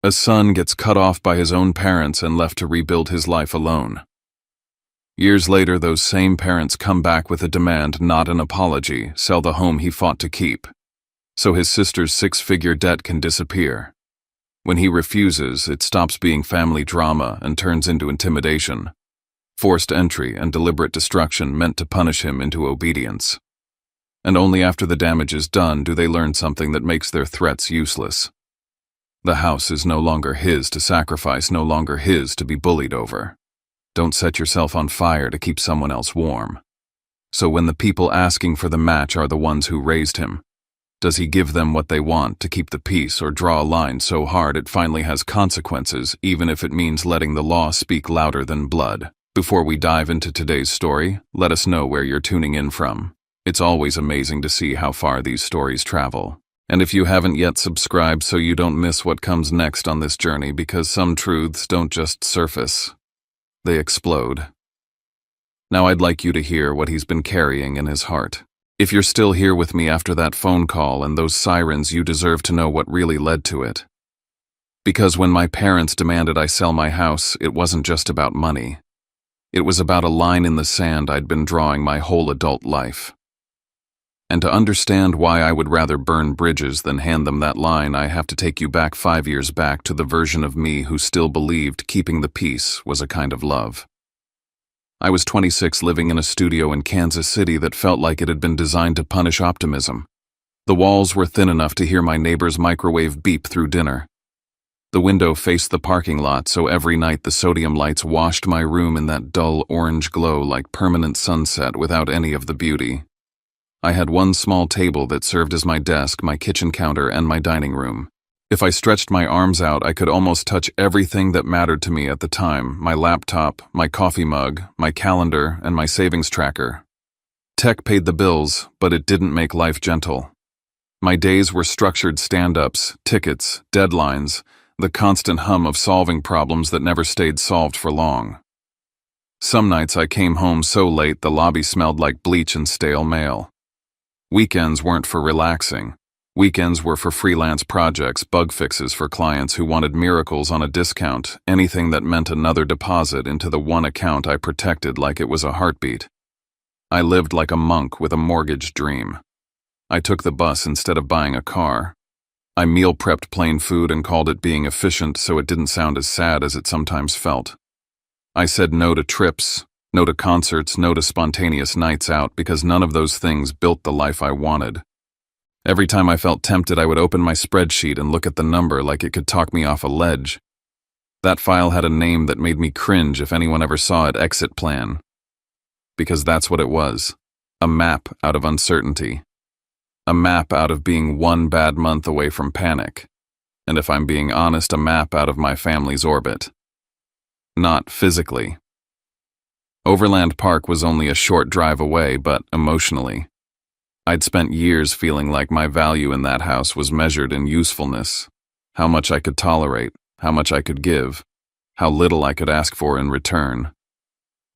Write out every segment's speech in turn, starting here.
A son gets cut off by his own parents and left to rebuild his life alone. Years later, those same parents come back with a demand, not an apology, sell the home he fought to keep, so his sister's six-figure debt can disappear. When he refuses, it stops being family drama and turns into intimidation, forced entry and deliberate destruction meant to punish him into obedience. And only after the damage is done do they learn something that makes their threats useless. The house is no longer his to sacrifice, no longer his to be bullied over. Don't set yourself on fire to keep someone else warm. So when the people asking for the match are the ones who raised him, does he give them what they want to keep the peace, or draw a line so hard it finally has consequences, even if it means letting the law speak louder than blood? Before we dive into today's story, let us know where you're tuning in from. It's always amazing to see how far these stories travel. And if you haven't yet subscribed so you don't miss what comes next on this journey, because some truths don't just surface. They explode. Now I'd like you to hear what he's been carrying in his heart. If you're still here with me after that phone call and those sirens, you deserve to know what really led to it. Because when my parents demanded I sell my house, it wasn't just about money. It was about a line in the sand I'd been drawing my whole adult life. And to understand why I would rather burn bridges than hand them that line, I have to take you back 5 years back to the version of me who still believed keeping the peace was a kind of love. I was 26, living in a studio in Kansas City that felt like it had been designed to punish optimism. The walls were thin enough to hear my neighbor's microwave beep through dinner. The window faced the parking lot, so every night the sodium lights washed my room in that dull orange glow like permanent sunset without any of the beauty. I had one small table that served as my desk, my kitchen counter, and my dining room. If I stretched my arms out, I could almost touch everything that mattered to me at the time: my laptop, my coffee mug, my calendar, and my savings tracker. Tech paid the bills, but it didn't make life gentle. My days were structured stand-ups, tickets, deadlines, the constant hum of solving problems that never stayed solved for long. Some nights I came home so late the lobby smelled like bleach and stale mail. Weekends weren't for relaxing. Weekends were for freelance projects, bug fixes for clients who wanted miracles on a discount, anything that meant another deposit into the one account I protected like it was a heartbeat. I lived like a monk with a mortgage dream. I took the bus instead of buying a car. I meal prepped plain food and called it being efficient so it didn't sound as sad as it sometimes felt. I said no to trips, no to concerts, no to spontaneous nights out, because none of those things built the life I wanted. Every time I felt tempted, I would open my spreadsheet and look at the number like it could talk me off a ledge. That file had a name that made me cringe if anyone ever saw it: exit plan. Because that's what it was. A map out of uncertainty. A map out of being one bad month away from panic. And if I'm being honest, a map out of my family's orbit. Not physically. Overland Park was only a short drive away, but emotionally. I'd spent years feeling like my value in that house was measured in usefulness, how much I could tolerate, how much I could give, how little I could ask for in return.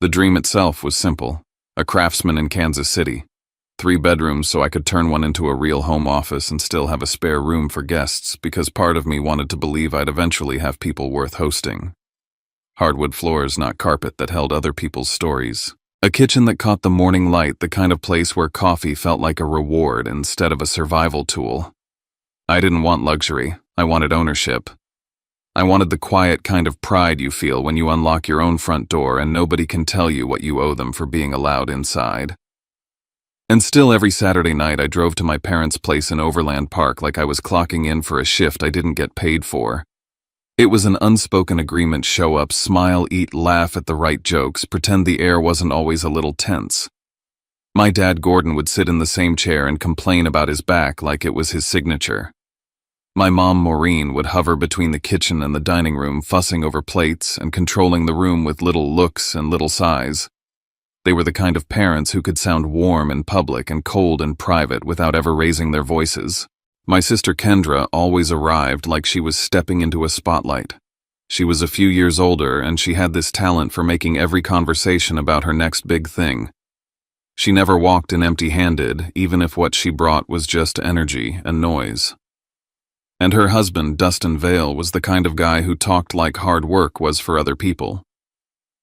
The dream itself was simple: a craftsman in Kansas City, 3 bedrooms so I could turn one into a real home office and still have a spare room for guests, because part of me wanted to believe I'd eventually have people worth hosting. Hardwood floors, not carpet that held other people's stories. A kitchen that caught the morning light, the kind of place where coffee felt like a reward instead of a survival tool. I didn't want luxury, I wanted ownership. I wanted the quiet kind of pride you feel when you unlock your own front door and nobody can tell you what you owe them for being allowed inside. And still, every Saturday night I drove to my parents' place in Overland Park like I was clocking in for a shift I didn't get paid for. It was an unspoken agreement: show up, smile, eat, laugh at the right jokes, pretend the air wasn't always a little tense. My dad, Gordon, would sit in the same chair and complain about his back like it was his signature. My mom, Maureen, would hover between the kitchen and the dining room, fussing over plates and controlling the room with little looks and little sighs. They were the kind of parents who could sound warm in public and cold in private without ever raising their voices. My sister Kendra always arrived like she was stepping into a spotlight. She was a few years older, and she had this talent for making every conversation about her next big thing. She never walked in empty-handed, even if what she brought was just energy and noise. And her husband, Dustin Vale, was the kind of guy who talked like hard work was for other people.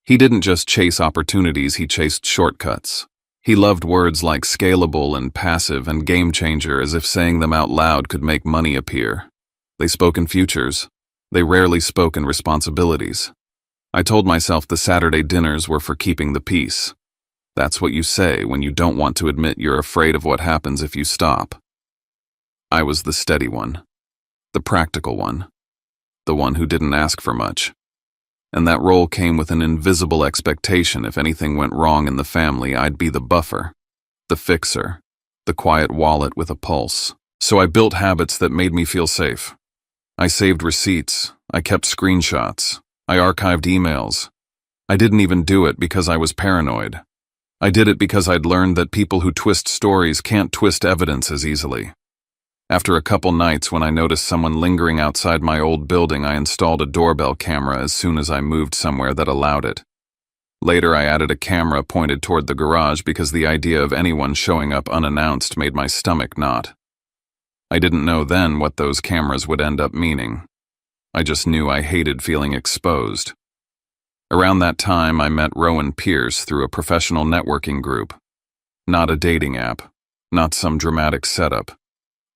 He didn't just chase opportunities, he chased shortcuts. He loved words like scalable and passive and game changer as if saying them out loud could make money appear. They spoke in futures. They rarely spoke in responsibilities. I told myself the Saturday dinners were for keeping the peace. That's what you say when you don't want to admit you're afraid of what happens if you stop. I was the steady one, the practical one, the one who didn't ask for much. And that role came with an invisible expectation if anything went wrong in the family, I'd be the buffer, the fixer, the quiet wallet with a pulse. So I built habits that made me feel safe. I saved receipts, I kept screenshots, I archived emails. I didn't even do it because I was paranoid. I did it because I'd learned that people who twist stories can't twist evidence as easily. After a couple nights when I noticed someone lingering outside my old building, I installed a doorbell camera as soon as I moved somewhere that allowed it. Later, I added a camera pointed toward the garage because the idea of anyone showing up unannounced made my stomach knot. I didn't know then what those cameras would end up meaning. I just knew I hated feeling exposed. Around that time, I met Rowan Pierce through a professional networking group. Not a dating app, not some dramatic setup.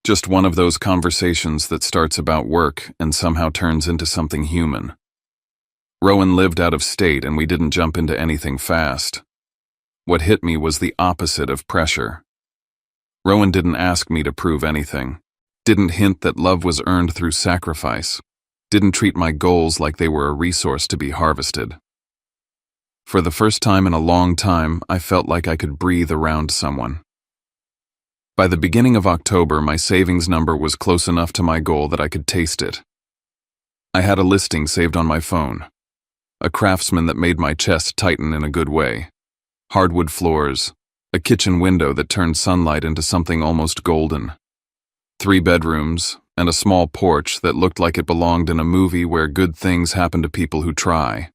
Just one of those conversations that starts about work and somehow turns into something human. Rowan lived out of state and we didn't jump into anything fast. What hit me was the opposite of pressure. Rowan didn't ask me to prove anything, didn't hint that love was earned through sacrifice, didn't treat my goals like they were a resource to be harvested. For the first time in a long time, I felt like I could breathe around someone. By the beginning of October, my savings number was close enough to my goal that I could taste it. I had a listing saved on my phone, a craftsman that made my chest tighten in a good way, hardwood floors, a kitchen window that turned sunlight into something almost golden, 3 bedrooms, and a small porch that looked like it belonged in a movie where good things happen to people who try.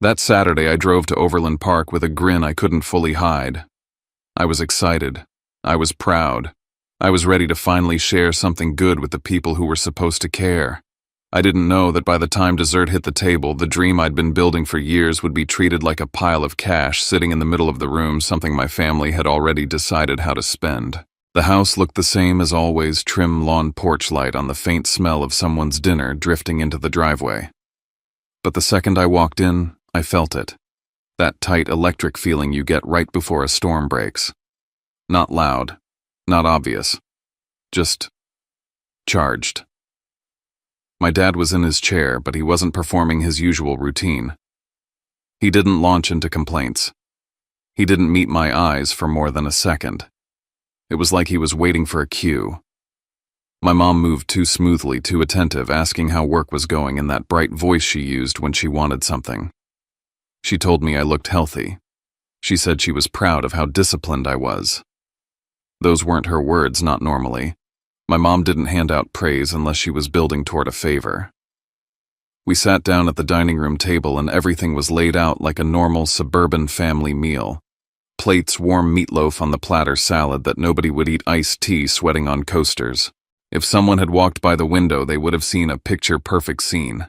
That Saturday, I drove to Overland Park with a grin I couldn't fully hide. I was excited. I was proud. I was ready to finally share something good with the people who were supposed to care. I didn't know that by the time dessert hit the table, the dream I'd been building for years would be treated like a pile of cash sitting in the middle of the room, something my family had already decided how to spend. The house looked the same as always, trim lawn porch light on the faint smell of someone's dinner drifting into the driveway. But the second I walked in, I felt it. That tight electric feeling you get right before a storm breaks. Not loud, not obvious, just charged. My dad was in his chair, but he wasn't performing his usual routine. He didn't launch into complaints. He didn't meet my eyes for more than a second. It was like he was waiting for a cue. My mom moved too smoothly, too attentive, asking how work was going in that bright voice she used when she wanted something. She told me I looked healthy. She said she was proud of how disciplined I was. Those weren't her words, not normally. My mom didn't hand out praise unless she was building toward a favor. We sat down at the dining room table and everything was laid out like a normal suburban family meal. Plates, warm meatloaf on the platter, salad that nobody would eat, iced tea sweating on coasters. If someone had walked by the window, they would have seen a picture-perfect scene.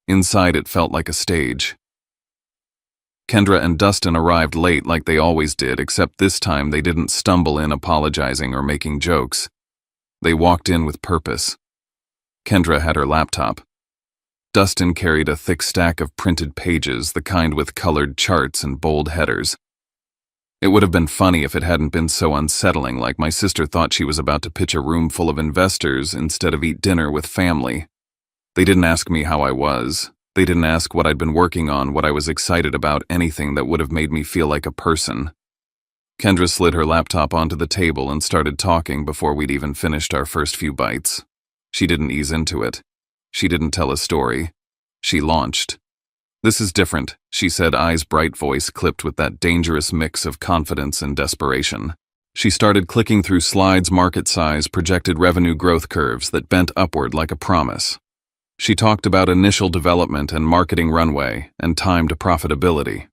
Inside, it felt like a stage. Kendra and Dustin arrived late like they always did, except this time they didn't stumble in apologizing or making jokes. They walked in with purpose. Kendra had her laptop. Dustin carried a thick stack of printed pages, the kind with colored charts and bold headers. It would have been funny if it hadn't been so unsettling, like my sister thought she was about to pitch a room full of investors instead of eat dinner with family. They didn't ask me how I was. They didn't ask what I'd been working on, what I was excited about, anything that would have made me feel like a person. Kendra slid her laptop onto the table and started talking before we'd even finished our first few bites. She didn't ease into it. She didn't tell a story. She launched. "This is different," she said, eyes bright, voice clipped with that dangerous mix of confidence and desperation. She started clicking through slides, market size, projected revenue growth curves that bent upward like a promise. She talked about initial development and marketing runway and time to profitability.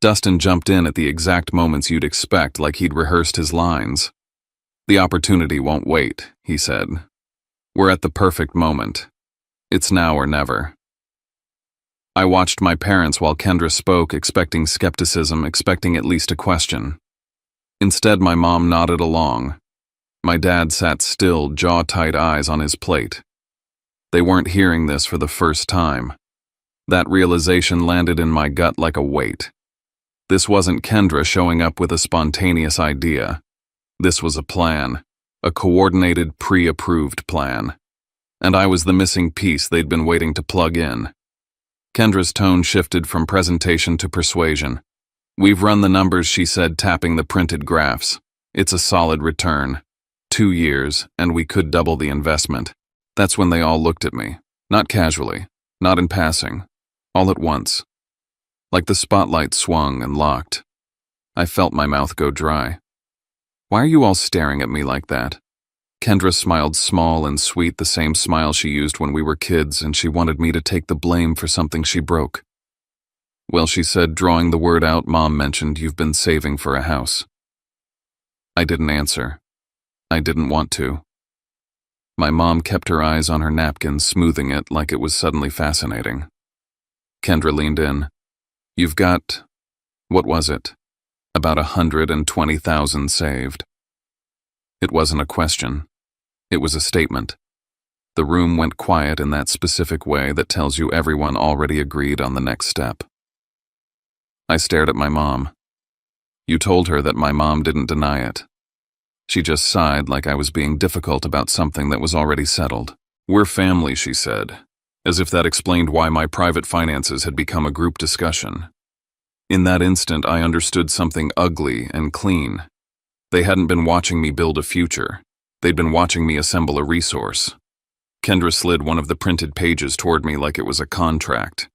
Dustin jumped in at the exact moments you'd expect, like he'd rehearsed his lines. "The opportunity won't wait," he said. We're at the perfect moment. It's now or never. I watched my parents while Kendra spoke, expecting skepticism, expecting at least a question. Instead, my mom nodded along. My dad sat still, jaw-tight, eyes on his plate. They weren't hearing this for the first time. That realization landed in my gut like a weight. This wasn't Kendra showing up with a spontaneous idea. This was a plan, a coordinated, pre-approved plan. And I was the missing piece they'd been waiting to plug in. Kendra's tone shifted from presentation to persuasion. "We've run the numbers," she said, tapping the printed graphs. "It's a solid return. 2 years, and we could double the investment." That's when they all looked at me. Not casually, not in passing, all at once. Like the spotlight swung and locked. I felt my mouth go dry. "Why are you all staring at me like that?" Kendra smiled, small and sweet, the same smile she used when we were kids, and she wanted me to take the blame for something she broke. "Well," she said, drawing the word out, "Mom mentioned you've been saving for a house." I didn't answer. I didn't want to. My mom kept her eyes on her napkin, smoothing it like it was suddenly fascinating. Kendra leaned in. "You've got, what was it? About 120,000 saved." It wasn't a question. It was a statement. The room went quiet in that specific way that tells you everyone already agreed on the next step. I stared at my mom. You told her that my mom didn't deny it. She just sighed like I was being difficult about something that was already settled. "We're family," she said, as if that explained why my private finances had become a group discussion. In that instant, I understood something ugly and clean. They hadn't been watching me build a future. They'd been watching me assemble a resource. Kendra slid one of the printed pages toward me like it was a contract.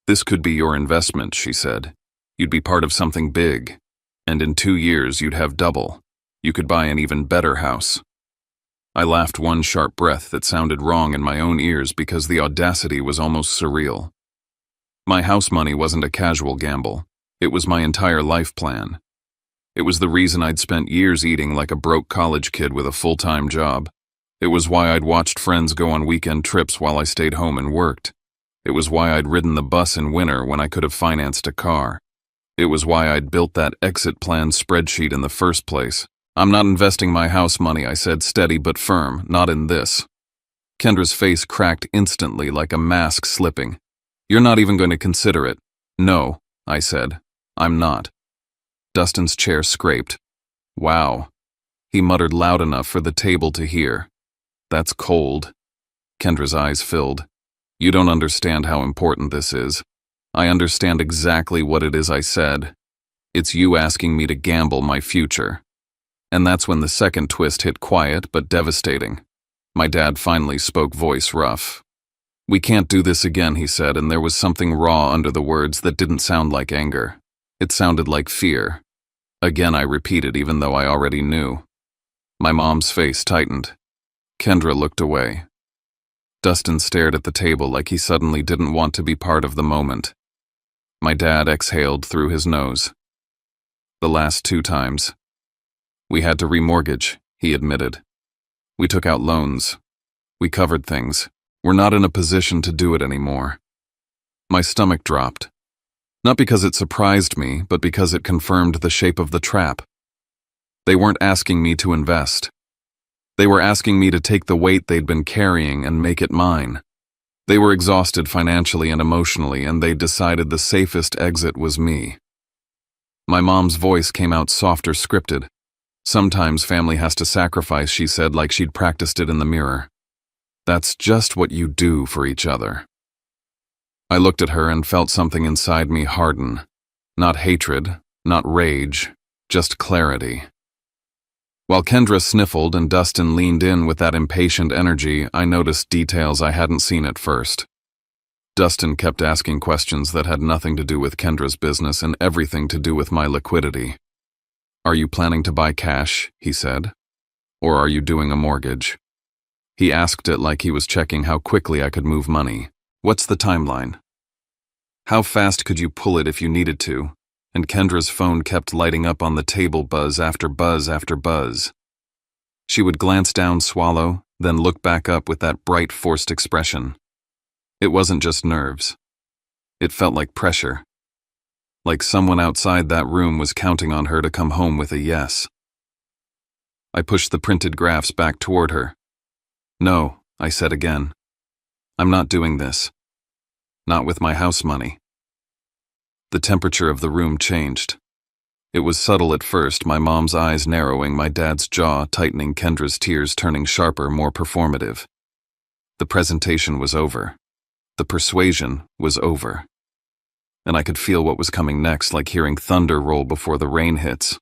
"This could be your investment," she said. "You'd be part of something big. And in 2 years, you'd have double. You could buy an even better house." I laughed one sharp breath that sounded wrong in my own ears because the audacity was almost surreal. My house money wasn't a casual gamble. It was my entire life plan. It was the reason I'd spent years eating like a broke college kid with a full-time job. It was why I'd watched friends go on weekend trips while I stayed home and worked. It was why I'd ridden the bus in winter when I could have financed a car. It was why I'd built that exit plan spreadsheet in the first place. "I'm not investing my house money," I said, steady but firm, "not in this." Kendra's face cracked instantly like a mask slipping. "You're not even going to consider it." "No," I said. "I'm not." Dustin's chair scraped. "Wow." He muttered loud enough for the table to hear. "That's cold." Kendra's eyes filled. "You don't understand how important this is." "I understand exactly what it is," I said. "It's you asking me to gamble my future." And that's when the second twist hit, quiet but devastating. My dad finally spoke, voice rough. "We can't do this again," he said, and there was something raw under the words that didn't sound like anger. It sounded like fear. Again I repeated, even though I already knew. My mom's face tightened. Kendra looked away. Dustin stared at the table like he suddenly didn't want to be part of the moment. My dad exhaled through his nose. "The last 2 times. We had to remortgage," he admitted. "We took out loans. We covered things. We're not in a position to do it anymore." My stomach dropped. Not because it surprised me, but because it confirmed the shape of the trap. They weren't asking me to invest. They were asking me to take the weight they'd been carrying and make it mine. They were exhausted financially and emotionally, and they decided the safest exit was me. My mom's voice came out softer, scripted. "Sometimes family has to sacrifice," she said, like she'd practiced it in the mirror. "That's just what you do for each other." I looked at her and felt something inside me harden. Not hatred, not rage, just clarity. While Kendra sniffled and Dustin leaned in with that impatient energy, I noticed details I hadn't seen at first. Dustin kept asking questions that had nothing to do with Kendra's business and everything to do with my liquidity. "Are you planning to buy cash?" he said. "Or are you doing a mortgage?" He asked it like he was checking how quickly I could move money. "What's the timeline? How fast could you pull it if you needed to?" And Kendra's phone kept lighting up on the table, buzz after buzz after buzz. She would glance down, swallow, then looked back up with that bright, forced expression. It wasn't just nerves. It felt like pressure. Like someone outside that room was counting on her to come home with a yes. I pushed the printed graphs back toward her. "No," I said again. "I'm not doing this. Not with my house money." The temperature of the room changed. It was subtle at first, my mom's eyes narrowing, my dad's jaw tightening, Kendra's tears turning sharper, more performative. The presentation was over. The persuasion was over. And I could feel what was coming next, like hearing thunder roll before the rain hits.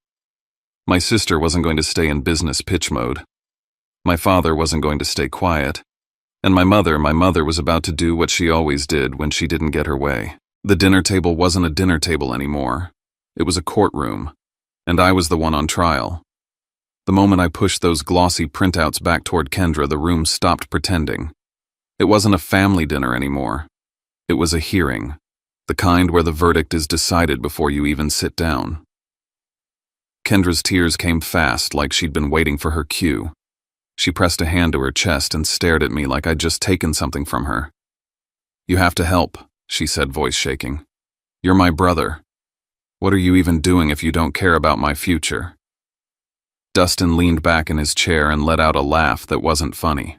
My sister wasn't going to stay in business pitch mode. My father wasn't going to stay quiet. And my mother was about to do what she always did when she didn't get her way. The dinner table wasn't a dinner table anymore. It was a courtroom. And I was the one on trial. The moment I pushed those glossy printouts back toward Kendra, the room stopped pretending. It wasn't a family dinner anymore. It was a hearing. The kind where the verdict is decided before you even sit down. Kendra's tears came fast, like she'd been waiting for her cue. She pressed a hand to her chest and stared at me like I'd just taken something from her. "You have to help," she said, voice shaking. "You're my brother. What are you even doing if you don't care about my future?" Dustin leaned back in his chair and let out a laugh that wasn't funny.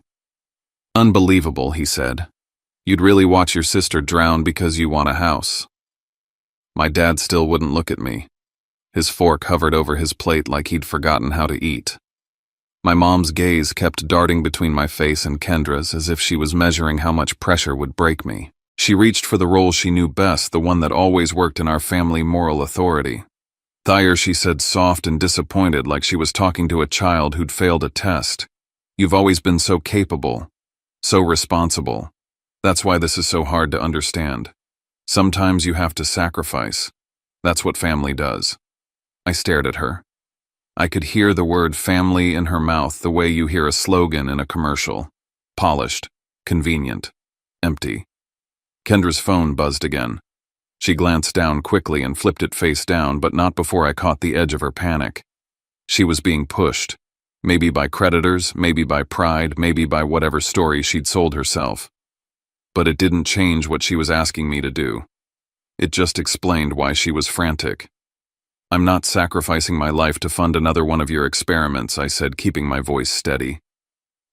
"Unbelievable," he said. "You'd really watch your sister drown because you want a house." My dad still wouldn't look at me. His fork hovered over his plate like he'd forgotten how to eat. My mom's gaze kept darting between my face and Kendra's as if she was measuring how much pressure would break me. She reached for the role she knew best, the one that always worked in our family, moral authority. "Thayer," she said, soft and disappointed, like she was talking to a child who'd failed a test. "You've always been so capable, so responsible. That's why this is so hard to understand. Sometimes you have to sacrifice. That's what family does." I stared at her. I could hear the word family in her mouth the way you hear a slogan in a commercial. Polished, convenient, empty. Kendra's phone buzzed again. She glanced down quickly and flipped it face down, but not before I caught the edge of her panic. She was being pushed. Maybe by creditors, maybe by pride, maybe by whatever story she'd sold herself. But it didn't change what she was asking me to do. It just explained why she was frantic. "I'm not sacrificing my life to fund another one of your experiments," I said, keeping my voice steady.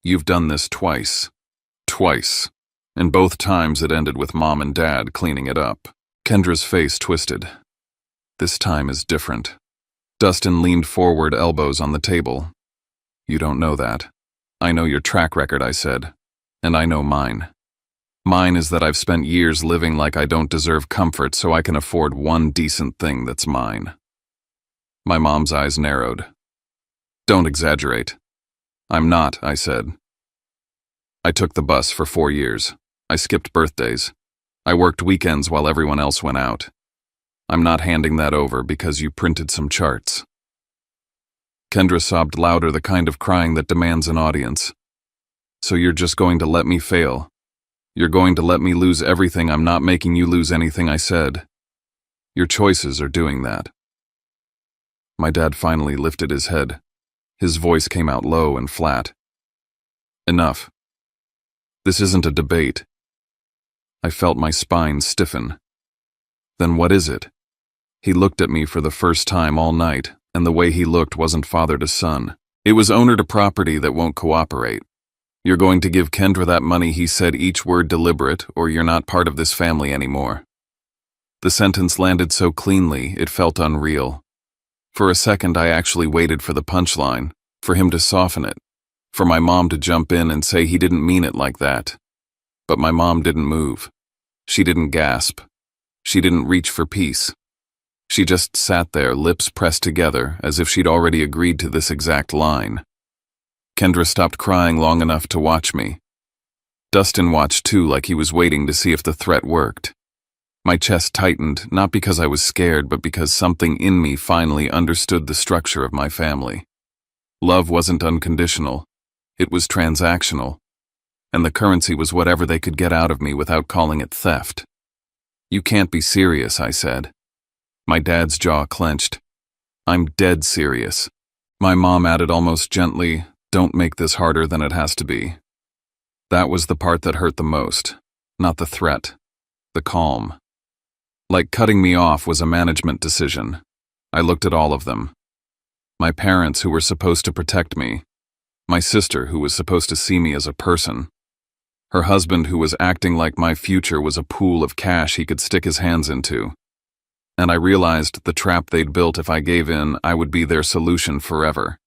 "You've done this twice. Twice. And both times it ended with Mom and Dad cleaning it up." Kendra's face twisted. "This time is different." Dustin leaned forward, elbows on the table. "You don't know that. I know your track record," I said. "And I know mine. Mine is that I've spent years living like I don't deserve comfort so I can afford one decent thing that's mine." My mom's eyes narrowed. "Don't exaggerate." "I'm not," I said. "I took the bus for 4 years. I skipped birthdays. I worked weekends while everyone else went out. I'm not handing that over because you printed some charts." Kendra sobbed louder, the kind of crying that demands an audience. "So you're just going to let me fail? You're going to let me lose everything?" "I'm not making you lose anything," I said. "Your choices are doing that." My dad finally lifted his head. His voice came out low and flat. "Enough. This isn't a debate." I felt my spine stiffen. "Then what is it?" He looked at me for the first time all night, and the way he looked wasn't father to son. It was owner to property that won't cooperate. "You're going to give Kendra that money," he said, each word deliberate, "or you're not part of this family anymore." The sentence landed so cleanly, it felt unreal. For a second, I actually waited for the punchline, for him to soften it, for my mom to jump in and say he didn't mean it like that. But my mom didn't move. She didn't gasp. She didn't reach for peace. She just sat there, lips pressed together, as if she'd already agreed to this exact line. Kendra stopped crying long enough to watch me. Dustin watched too, like he was waiting to see if the threat worked. My chest tightened, not because I was scared, but because something in me finally understood the structure of my family. Love wasn't unconditional. It was transactional. And the currency was whatever they could get out of me without calling it theft. "You can't be serious," I said. My dad's jaw clenched. "I'm dead serious." My mom added almost gently, "Don't make this harder than it has to be. That was the part that hurt the most. Not the threat. The calm. Like cutting me off was a management decision. I looked at all of them. My parents, who were supposed to protect me. My sister, who was supposed to see me as a person. Her husband, who was acting like my future was a pool of cash he could stick his hands into. And I realized the trap they'd built. If I gave in, I would be their solution forever.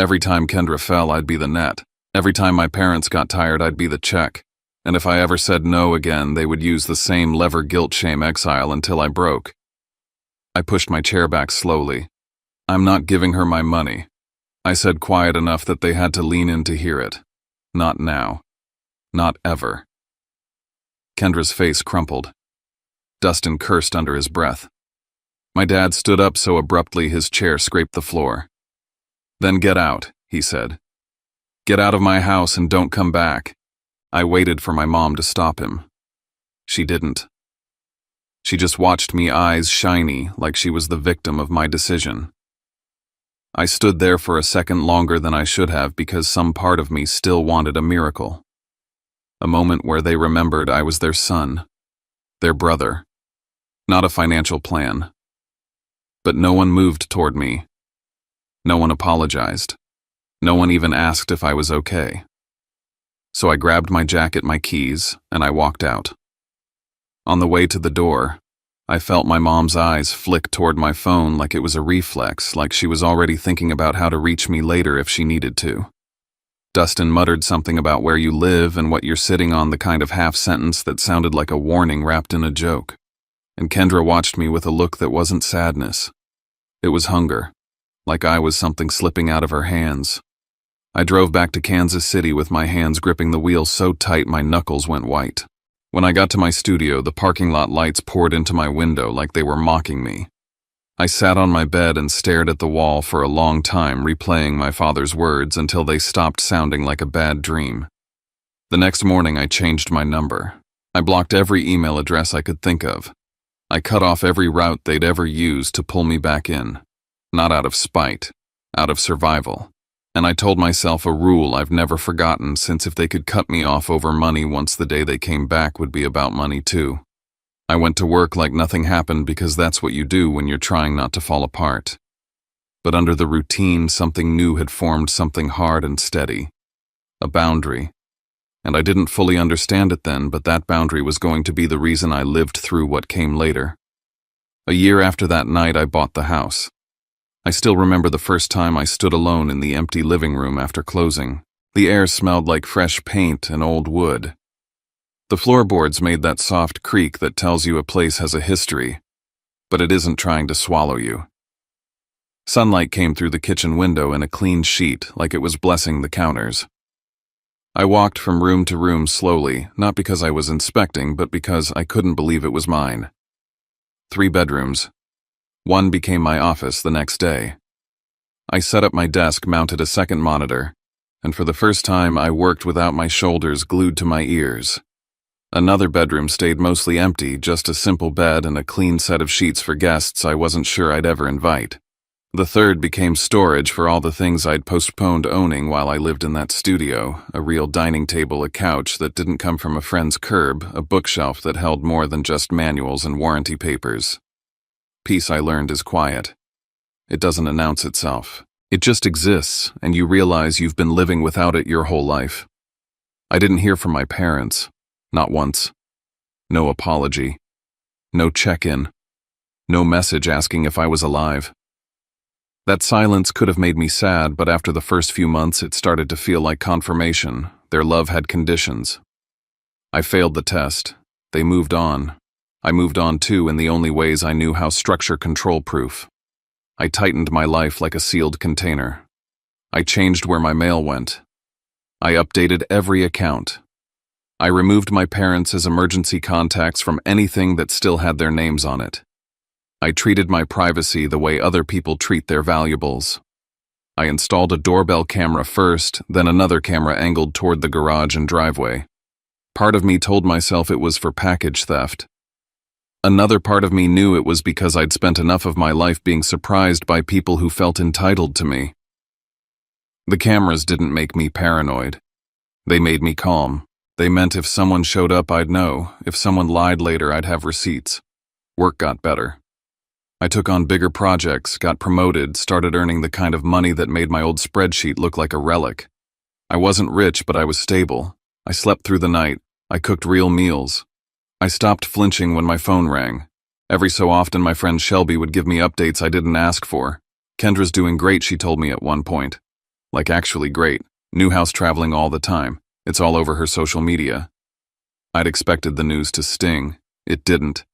Every time Kendra fell, I'd be the net. Every time my parents got tired, I'd be the check. And if I ever said no again, they would use the same lever, guilt, shame, exile until I broke. I pushed my chair back slowly. I'm not giving her my money. I said quiet enough that they had to lean in to hear it. Not now. Not ever. Kendra's face crumpled. Dustin cursed under his breath. My dad stood up so abruptly his chair scraped the floor. Then get out, he said. Get out of my house and don't come back. I waited for my mom to stop him. She didn't. She just watched me, eyes shiny, like she was the victim of my decision. I stood there for a second longer than I should have because some part of me still wanted a miracle. A moment where they remembered I was their son, their brother, not a financial plan. But no one moved toward me. No one apologized. No one even asked if I was okay. So I grabbed my jacket, my keys, and I walked out. On the way to the door, I felt my mom's eyes flick toward my phone like it was a reflex, like she was already thinking about how to reach me later if she needed to. Dustin muttered something about where you live and what you're sitting on, the kind of half-sentence that sounded like a warning wrapped in a joke. And Kendra watched me with a look that wasn't sadness. It was hunger, like I was something slipping out of her hands. I drove back to Kansas City with my hands gripping the wheel so tight my knuckles went white. When I got to my studio, the parking lot lights poured into my window like they were mocking me. I sat on my bed and stared at the wall for a long time, replaying my father's words until they stopped sounding like a bad dream. The next morning, I changed my number. I blocked every email address I could think of. I cut off every route they'd ever used to pull me back in. Not out of spite, out of survival. And I told myself a rule I've never forgotten, since if they could cut me off over money once, the day they came back would be about money too. I went to work like nothing happened because that's what you do when you're trying not to fall apart. But under the routine, something new had formed, something hard and steady. A boundary. And I didn't fully understand it then, but that boundary was going to be the reason I lived through what came later. A year after that night, I bought the house. I still remember the first time I stood alone in the empty living room after closing. The air smelled like fresh paint and old wood. The floorboards made that soft creak that tells you a place has a history, but it isn't trying to swallow you. Sunlight came through the kitchen window in a clean sheet, like it was blessing the counters. I walked from room to room slowly, not because I was inspecting, but because I couldn't believe it was mine. 3 bedrooms. One became my office the next day. I set up my desk, mounted a second monitor, and for the first time I worked without my shoulders glued to my ears. Another bedroom stayed mostly empty, just a simple bed and a clean set of sheets for guests I wasn't sure I'd ever invite. The third became storage for all the things I'd postponed owning while I lived in that studio, a real dining table, a couch that didn't come from a friend's curb, a bookshelf that held more than just manuals and warranty papers. Peace, I learned, is quiet. It doesn't announce itself. It just exists, and you realize you've been living without it your whole life. I didn't hear from my parents. Not once. No apology. No check-in. No message asking if I was alive. That silence could have made me sad, but after the first few months it started to feel like confirmation. Their love had conditions. I failed the test. They moved on. I moved on too in the only ways I knew how, structure control-proof. I tightened my life like a sealed container. I changed where my mail went. I updated every account. I removed my parents as emergency contacts from anything that still had their names on it. I treated my privacy the way other people treat their valuables. I installed a doorbell camera first, then another camera angled toward the garage and driveway. Part of me told myself it was for package theft. Another part of me knew it was because I'd spent enough of my life being surprised by people who felt entitled to me. The cameras didn't make me paranoid. They made me calm. They meant if someone showed up, I'd know. If someone lied later, I'd have receipts. Work got better. I took on bigger projects, got promoted, started earning the kind of money that made my old spreadsheet look like a relic. I wasn't rich, but I was stable. I slept through the night. I cooked real meals. I stopped flinching when my phone rang. Every so often, my friend Shelby would give me updates I didn't ask for. Kendra's doing great, she told me at one point. Like actually great. New house, traveling all the time. It's all over her social media. I'd expected the news to sting. It didn't.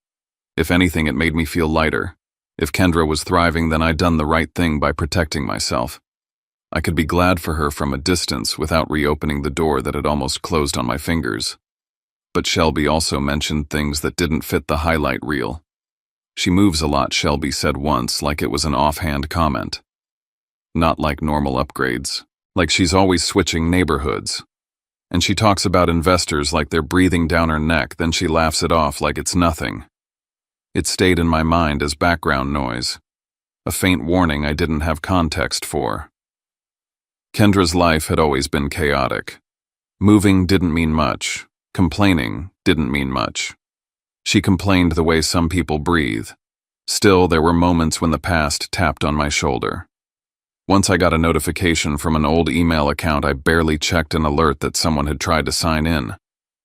If anything, it made me feel lighter. If Kendra was thriving, then I'd done the right thing by protecting myself. I could be glad for her from a distance without reopening the door that had almost closed on my fingers. But Shelby also mentioned things that didn't fit the highlight reel. She moves a lot, Shelby said once, like it was an offhand comment. Not like normal upgrades, like she's always switching neighborhoods. And she talks about investors like they're breathing down her neck, then she laughs it off like it's nothing. It stayed in my mind as background noise, a faint warning I didn't have context for. Kendra's life had always been chaotic. Moving didn't mean much. Complaining didn't mean much. She complained the way some people breathe. Still, there were moments when the past tapped on my shoulder. Once I got a notification from an old email account I barely checked, an alert that someone had tried to sign in.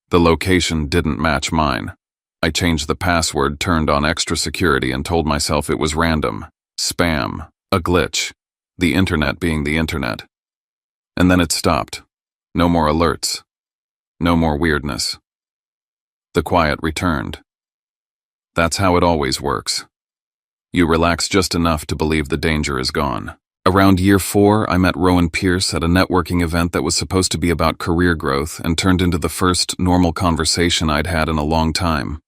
The location didn't match mine. I changed the password, turned on extra security, and told myself it was random, spam, a glitch, the internet being the internet. And then it stopped. No more alerts. No more weirdness. The quiet returned. That's how it always works. You relax just enough to believe the danger is gone. Around year 4, I met Rowan Pierce at a networking event that was supposed to be about career growth and turned into the first normal conversation I'd had in a long time.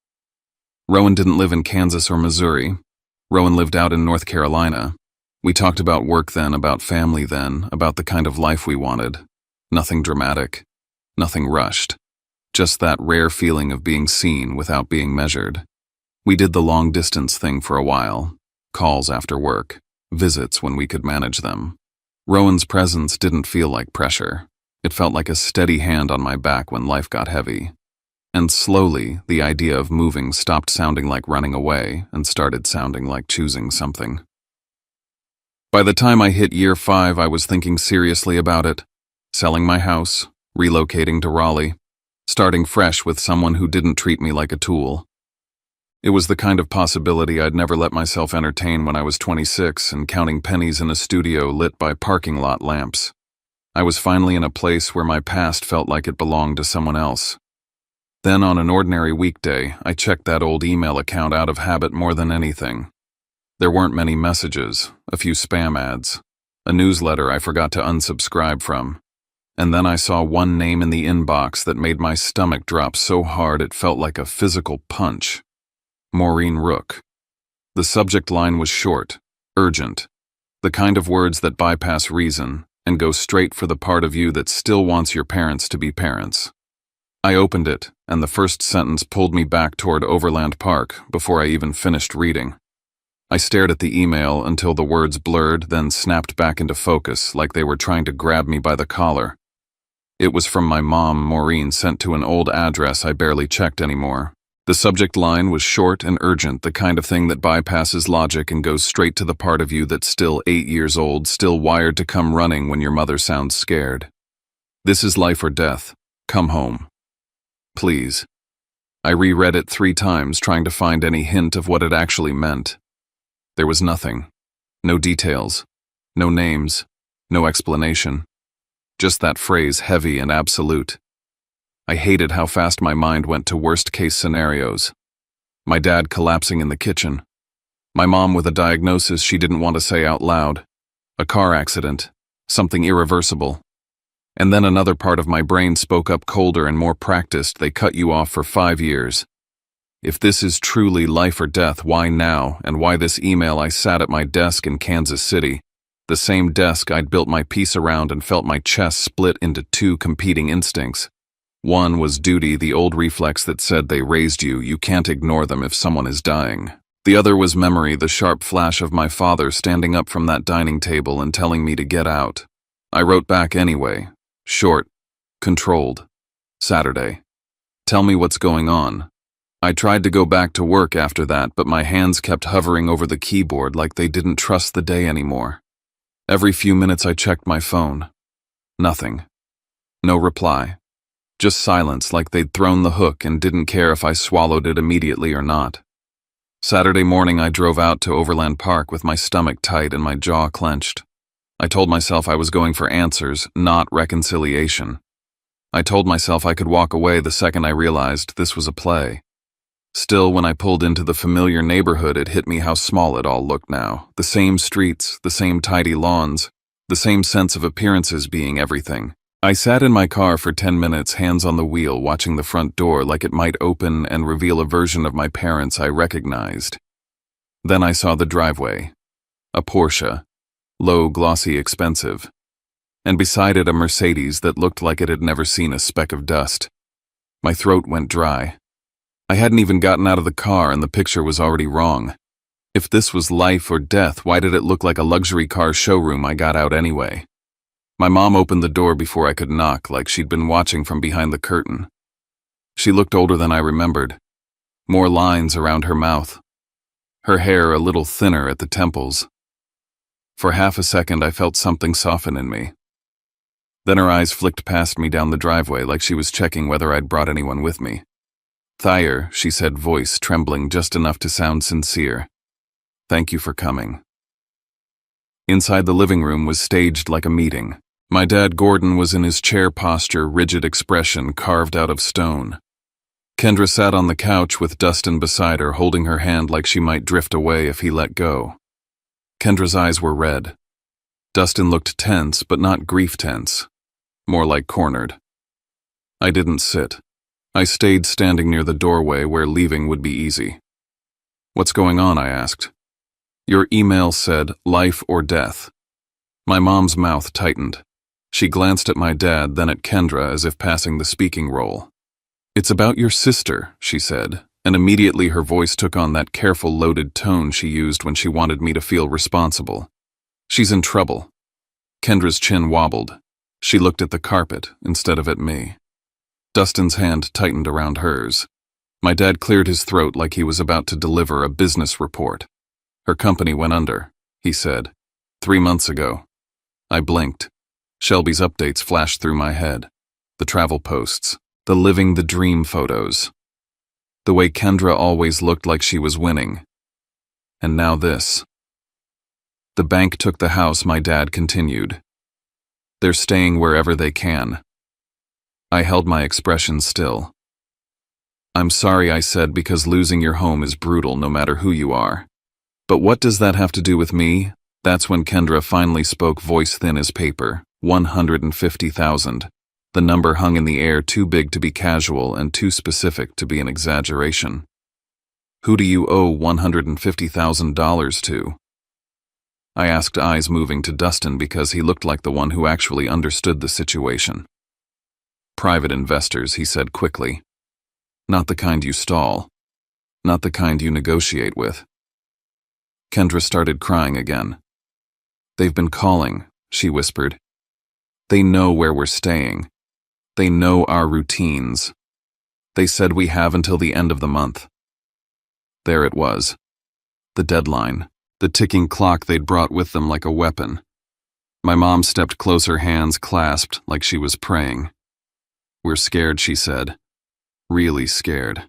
Rowan didn't live in Kansas or Missouri. Rowan lived out in North Carolina. We talked about work then, about family then, about the kind of life we wanted. Nothing dramatic. Nothing rushed. Just that rare feeling of being seen without being measured. We did the long-distance thing for a while. Calls after work. Visits when we could manage them. Rowan's presence didn't feel like pressure. It felt like a steady hand on my back when life got heavy. And slowly, the idea of moving stopped sounding like running away and started sounding like choosing something. By the time I hit year 5, I was thinking seriously about it. Selling my house, relocating to Raleigh, starting fresh with someone who didn't treat me like a tool. It was the kind of possibility I'd never let myself entertain when I was 26 and counting pennies in a studio lit by parking lot lamps. I was finally in a place where my past felt like it belonged to someone else. Then on an ordinary weekday, I checked that old email account out of habit more than anything. There weren't many messages, a few spam ads, a newsletter I forgot to unsubscribe from. And then I saw one name in the inbox that made my stomach drop so hard it felt like a physical punch. Maureen Rook. The subject line was short, urgent, the kind of words that bypass reason and go straight for the part of you that still wants your parents to be parents. I opened it, and the first sentence pulled me back toward Overland Park before I even finished reading. I stared at the email until the words blurred, then snapped back into focus like they were trying to grab me by the collar. It was from my mom, Maureen, sent to an old address I barely checked anymore. The subject line was short and urgent, the kind of thing that bypasses logic and goes straight to the part of you that's still 8 years old, still wired to come running when your mother sounds scared. This is life or death. Come home. Please. I reread it 3 times, trying to find any hint of what it actually meant. There was nothing. No details. No names. No explanation. Just that phrase, heavy and absolute. I hated how fast my mind went to worst-case scenarios. My dad collapsing in the kitchen. My mom with a diagnosis she didn't want to say out loud. A car accident. Something irreversible. And then another part of my brain spoke up colder and more practiced. They cut you off for 5 years. If this is truly life or death, why now, and why this email? I sat at my desk in Kansas City, the same desk I'd built my peace around, and felt my chest split into 2 competing instincts. One was duty, the old reflex that said they raised you, you can't ignore them if someone is dying. The other was memory, the sharp flash of my father standing up from that dining table and telling me to get out. I wrote back anyway. Short. Controlled. Saturday. Tell me what's going on. I tried to go back to work after that, but my hands kept hovering over the keyboard like they didn't trust the day anymore. Every few minutes I checked my phone. Nothing. No reply. Just silence, like they'd thrown the hook and didn't care if I swallowed it immediately or not. Saturday morning I drove out to Overland Park with my stomach tight and my jaw clenched. I told myself I was going for answers, not reconciliation. I told myself I could walk away the second I realized this was a play. Still, when I pulled into the familiar neighborhood, it hit me how small it all looked now. The same streets, the same tidy lawns, the same sense of appearances being everything. I sat in my car for 10 minutes, hands on the wheel, watching the front door like it might open and reveal a version of my parents I recognized. Then I saw the driveway. A Porsche. Low, glossy, expensive. And beside it a Mercedes that looked like it had never seen a speck of dust. My throat went dry. I hadn't even gotten out of the car and the picture was already wrong. If this was life or death, why did it look like a luxury car showroom I got out anyway? My mom opened the door before I could knock, like she'd been watching from behind the curtain. She looked older than I remembered. More lines around her mouth. Her hair a little thinner at the temples. For half a second I felt something soften in me. Then her eyes flicked past me down the driveway like she was checking whether I'd brought anyone with me. "Thayer," she said, voice trembling just enough to sound sincere. "Thank you for coming." Inside the living room was staged like a meeting. My dad Gordon was in his chair posture, rigid expression carved out of stone. Kendra sat on the couch with Dustin beside her, holding her hand like she might drift away if he let go. Kendra's eyes were red. Dustin looked tense, but not grief tense. More like cornered. I didn't sit. I stayed standing near the doorway where leaving would be easy. "What's going on?" I asked. "Your email said life or death." My mom's mouth tightened. She glanced at my dad, then at Kendra as if passing the speaking role. "It's about your sister," she said, and immediately her voice took on that careful, loaded tone she used when she wanted me to feel responsible. "She's in trouble." Kendra's chin wobbled. She looked at the carpet instead of at me. Dustin's hand tightened around hers. My dad cleared his throat like he was about to deliver a business report. "Her company went under," he said. 3 months ago." I blinked. Shelby's updates flashed through my head. The travel posts. The living the dream photos. The way Kendra always looked like she was winning. And now this. "The bank took the house," my dad continued. "They're staying wherever they can." I held my expression still. "I'm sorry," I said, "because losing your home is brutal no matter who you are. But what does that have to do with me?" That's when Kendra finally spoke, voice thin as paper. 150,000. The number hung in the air, too big to be casual and too specific to be an exaggeration. "Who do you owe $150,000 to?" I asked, eyes moving to Dustin because he looked like the one who actually understood the situation. "Private investors," he said quickly. "Not the kind you stall. Not the kind you negotiate with." Kendra started crying again. "They've been calling," she whispered. "They know where we're staying. They know our routines. They said we have until the end of the month." There it was. The deadline. The ticking clock they'd brought with them like a weapon. My mom stepped closer, hands clasped like she was praying. "We're scared," she said. "Really scared."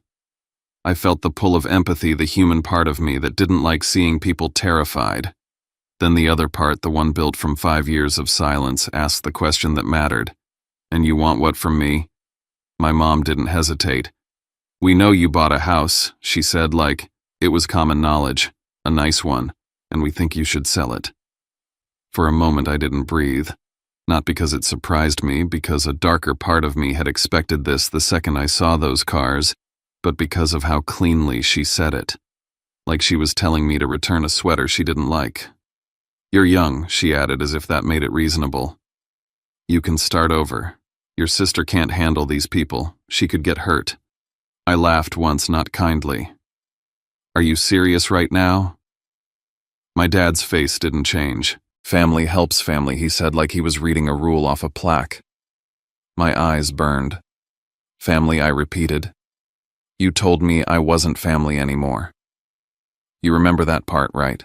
I felt the pull of empathy, the human part of me that didn't like seeing people terrified. Then the other part, the one built from 5 years of silence, asked the question that mattered. "And you want what from me?" My mom didn't hesitate. "We know you bought a house," she said, like it was common knowledge, "a nice one, and we think you should sell it." For a moment I didn't breathe. Not because it surprised me, because a darker part of me had expected this the second I saw those cars, but because of how cleanly she said it. Like she was telling me to return a sweater she didn't like. "You're young," she added as if that made it reasonable. "You can start over. Your sister can't handle these people. She could get hurt." I laughed once, not kindly. "Are you serious right now?" My dad's face didn't change. "Family helps family," he said like he was reading a rule off a plaque. My eyes burned. "Family," I repeated. You told me I wasn't family anymore. You remember that part, right?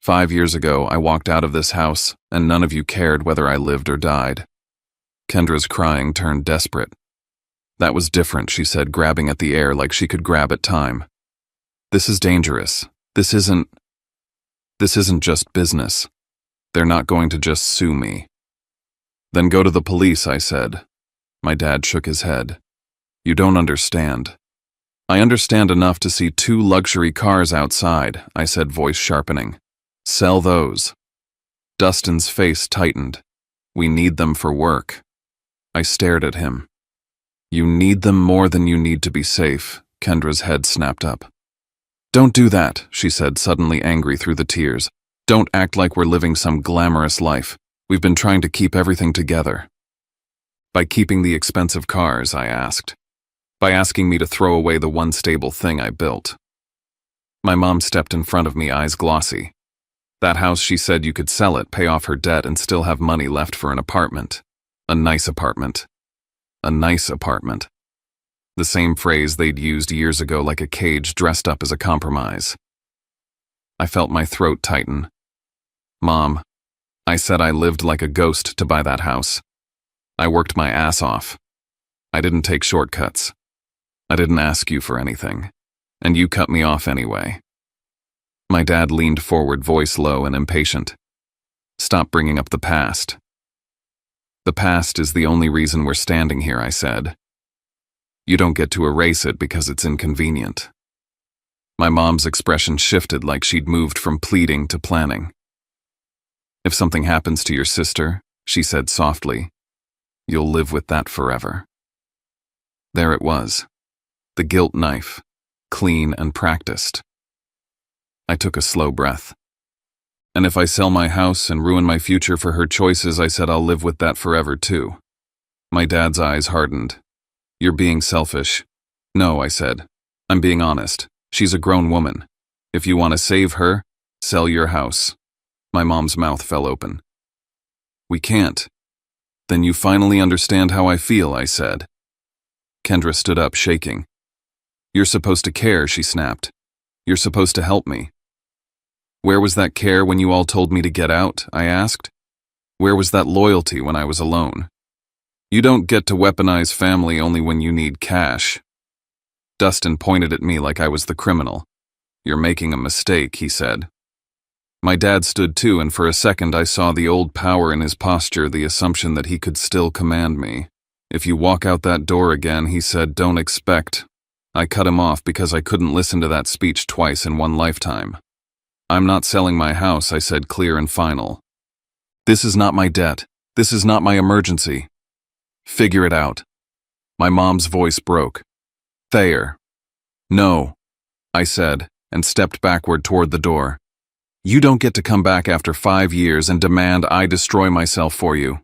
5 years ago, I walked out of this house, and none of you cared whether I lived or died. Kendra's crying turned desperate. That was different, she said, grabbing at the air like she could grab at time. This is dangerous. This isn't just business. They're not going to just sue me. Then go to the police, I said. My dad shook his head. You don't understand. I understand enough to see 2 luxury cars outside, I said, voice sharpening. Sell those. Dustin's face tightened. We need them for work. I stared at him. You need them more than you need to be safe, Kendra's head snapped up. Don't do that, she said, suddenly angry through the tears. Don't act like we're living some glamorous life. We've been trying to keep everything together. By keeping the expensive cars, I asked. By asking me to throw away the one stable thing I built. My mom stepped in front of me, eyes glossy. That house, she said, you could sell it, pay off her debt, and still have money left for an apartment. A nice apartment. A nice apartment. The same phrase they'd used years ago, like a cage dressed up as a compromise. I felt my throat tighten. Mom, I said I lived like a ghost to buy that house. I worked my ass off. I didn't take shortcuts. I didn't ask you for anything. And you cut me off anyway. My dad leaned forward, voice low and impatient. Stop bringing up the past. The past is the only reason we're standing here, I said. You don't get to erase it because it's inconvenient. My mom's expression shifted like she'd moved from pleading to planning. If something happens to your sister, she said softly, you'll live with that forever. There it was. The guilt knife, clean and practiced. I took a slow breath. And if I sell my house and ruin my future for her choices, I said I'll live with that forever too. My dad's eyes hardened. You're being selfish. No, I said. I'm being honest. She's a grown woman. If you want to save her, sell your house. My mom's mouth fell open. We can't. Then you finally understand how I feel, I said. Kendra stood up, shaking. You're supposed to care, she snapped. You're supposed to help me. Where was that care when you all told me to get out? I asked. Where was that loyalty when I was alone? You don't get to weaponize family only when you need cash. Dustin pointed at me like I was the criminal. You're making a mistake, he said. My dad stood too, and for a second I saw the old power in his posture, the assumption that he could still command me. If you walk out that door again, he said, don't expect. I cut him off because I couldn't listen to that speech twice in one lifetime. I'm not selling my house, I said, clear and final. This is not my debt. This is not my emergency. Figure it out. My mom's voice broke. Thayer. No, I said, and stepped backward toward the door. You don't get to come back after 5 years and demand I destroy myself for you.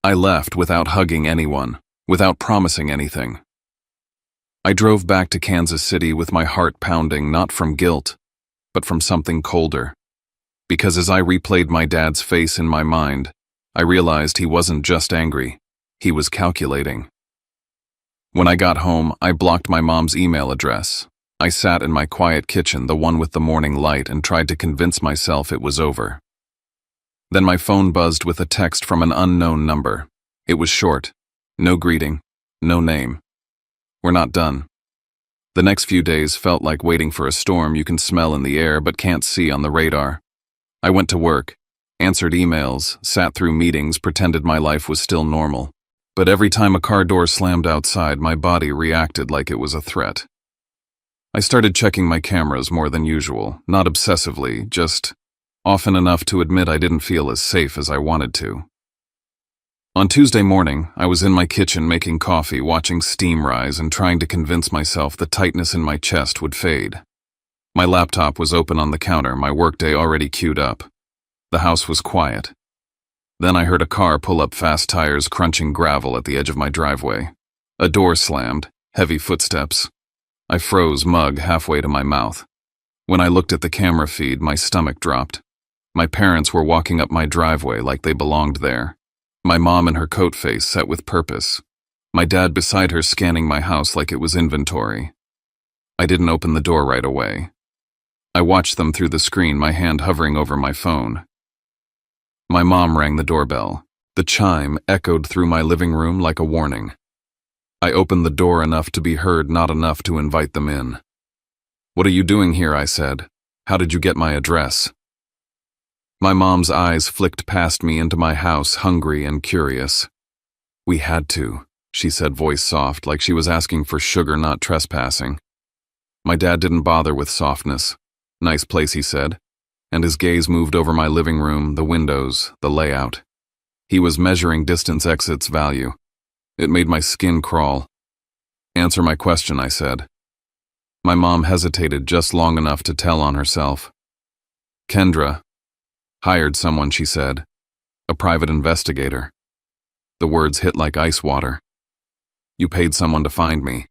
I left without hugging anyone, without promising anything. I drove back to Kansas City with my heart pounding, not from guilt, but from something colder. Because as I replayed my dad's face in my mind, I realized he wasn't just angry, he was calculating. When I got home, I blocked my mom's email address. I sat in my quiet kitchen, the one with the morning light, and tried to convince myself it was over. Then my phone buzzed with a text from an unknown number. It was short. No greeting. No name. We're not done. The next few days felt like waiting for a storm you can smell in the air but can't see on the radar. I went to work, answered emails, sat through meetings, pretended my life was still normal. But every time a car door slammed outside, my body reacted like it was a threat. I started checking my cameras more than usual, not obsessively, just often enough to admit I didn't feel as safe as I wanted to. On Tuesday morning, I was in my kitchen making coffee, watching steam rise and trying to convince myself the tightness in my chest would fade. My laptop was open on the counter, my workday already queued up. The house was quiet. Then I heard a car pull up, fast tires crunching gravel at the edge of my driveway. A door slammed, heavy footsteps. I froze, mug halfway to my mouth. When I looked at the camera feed, my stomach dropped. My parents were walking up my driveway like they belonged there. My mom in her coat face, set with purpose. My dad beside her scanning my house like it was inventory. I didn't open the door right away. I watched them through the screen, my hand hovering over my phone. My mom rang the doorbell. The chime echoed through my living room like a warning. I opened the door enough to be heard, not enough to invite them in. "What are you doing here?" I said. "How did you get my address?" My mom's eyes flicked past me into my house, hungry and curious. "We had to," she said, voice soft, like she was asking for sugar, not trespassing. My dad didn't bother with softness. "Nice place," he said, and his gaze moved over my living room, the windows, the layout. He was measuring distance exits value. It made my skin crawl. "Answer my question," I said. My mom hesitated just long enough to tell on herself. "Kendra hired someone," she said. "A private investigator." The words hit like ice water. "You paid someone to find me."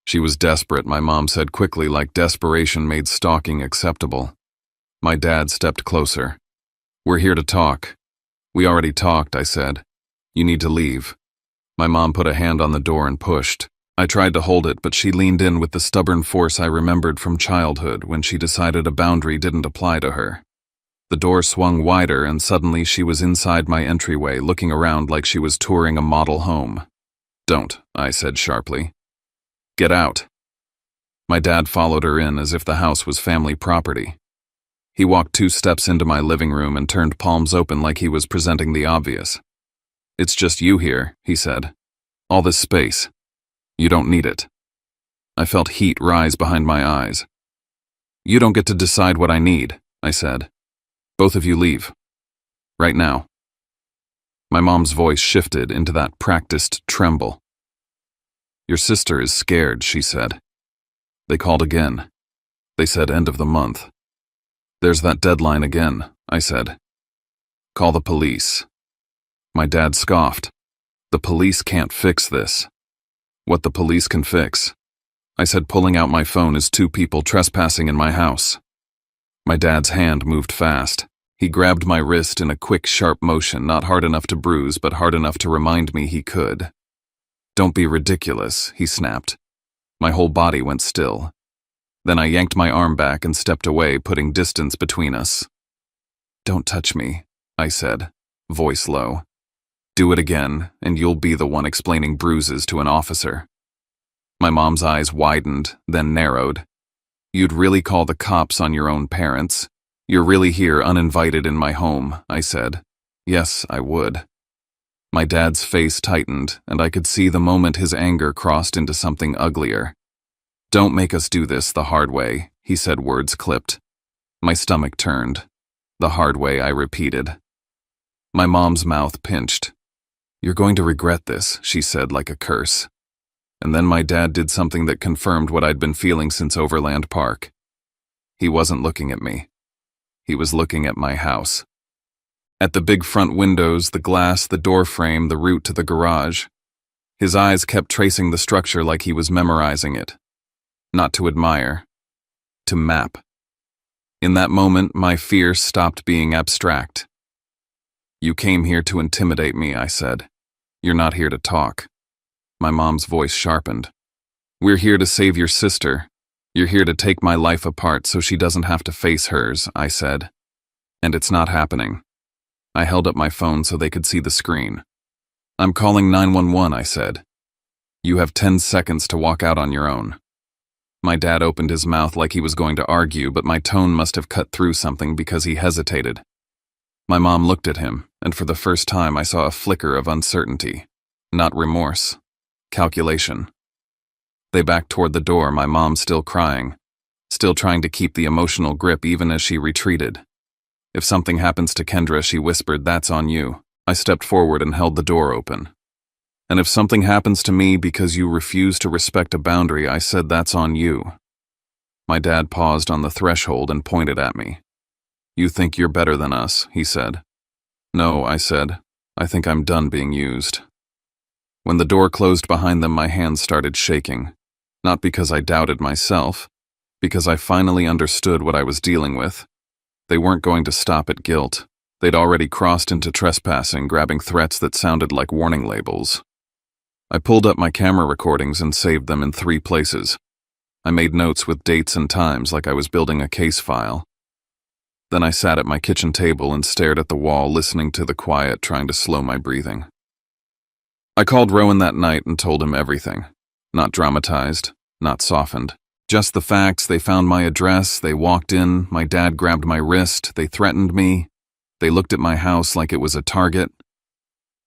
She was desperate, my mom said quickly, like desperation made stalking acceptable. My dad stepped closer. "We're here to talk." "We already talked," I said. "You need to leave." My mom put a hand on the door and pushed. I tried to hold it, but she leaned in with the stubborn force I remembered from childhood when she decided a boundary didn't apply to her. The door swung wider, and suddenly she was inside my entryway, looking around like she was touring a model home. "Don't," I said sharply. "Get out." My dad followed her in as if the house was family property. He walked 2 steps into my living room and turned palms open like he was presenting the obvious. "It's just you here," he said. "All this space. You don't need it." I felt heat rise behind my eyes. "You don't get to decide what I need," I said. "Both of you leave. Right now." My mom's voice shifted into that practiced tremble. "Your sister is scared," she said. "They called again. They said end of the month." "There's that deadline again," I said. "Call the police." My dad scoffed. "The police can't fix this." "What the police can fix," I said, pulling out my phone, "is 2 people trespassing in my house." My dad's hand moved fast. He grabbed my wrist in a quick, sharp motion, not hard enough to bruise, but hard enough to remind me he could. "Don't be ridiculous," he snapped. My whole body went still. Then I yanked my arm back and stepped away, putting distance between us. "Don't touch me," I said, voice low. "Do it again, and you'll be the one explaining bruises to an officer." My mom's eyes widened, then narrowed. "You'd really call the cops on your own parents? You're really here uninvited in my home," I said. "Yes, I would." My dad's face tightened, and I could see the moment his anger crossed into something uglier. "Don't make us do this the hard way," he said, words clipped. My stomach turned. "The hard way," I repeated. My mom's mouth pinched. "You're going to regret this," she said like a curse. And then my dad did something that confirmed what I'd been feeling since Overland Park. He wasn't looking at me. He was looking at my house. At the big front windows, the glass, the door frame, the route to the garage. His eyes kept tracing the structure like he was memorizing it. Not to admire, to map. In that moment, my fear stopped being abstract. "You came here to intimidate me," I said. "You're not here to talk." My mom's voice sharpened. "We're here to save your sister. You're here to take my life apart so she doesn't have to face hers," I said. "And it's not happening." I held up my phone so they could see the screen. "I'm calling 911, I said. "You have 10 seconds to walk out on your own." My dad opened his mouth like he was going to argue, but my tone must have cut through something because he hesitated. My mom looked at him, and for the first time I saw a flicker of uncertainty. Not remorse. Calculation. They backed toward the door, my mom still crying, still trying to keep the emotional grip even as she retreated. "If something happens to Kendra," she whispered, "that's on you." I stepped forward and held the door open. "And if something happens to me because you refuse to respect a boundary," I said, "that's on you." My dad paused on the threshold and pointed at me. "You think you're better than us," he said. "No," I said. "I think I'm done being used." When the door closed behind them, my hands started shaking. Not because I doubted myself, because I finally understood what I was dealing with. They weren't going to stop at guilt. They'd already crossed into trespassing, grabbing threats that sounded like warning labels. I pulled up my camera recordings and saved them in 3 places. I made notes with dates and times like I was building a case file. Then I sat at my kitchen table and stared at the wall, listening to the quiet, trying to slow my breathing. I called Rowan that night and told him everything. Not dramatized, not softened. Just the facts. They found my address, they walked in, my dad grabbed my wrist, they threatened me. They looked at my house like it was a target.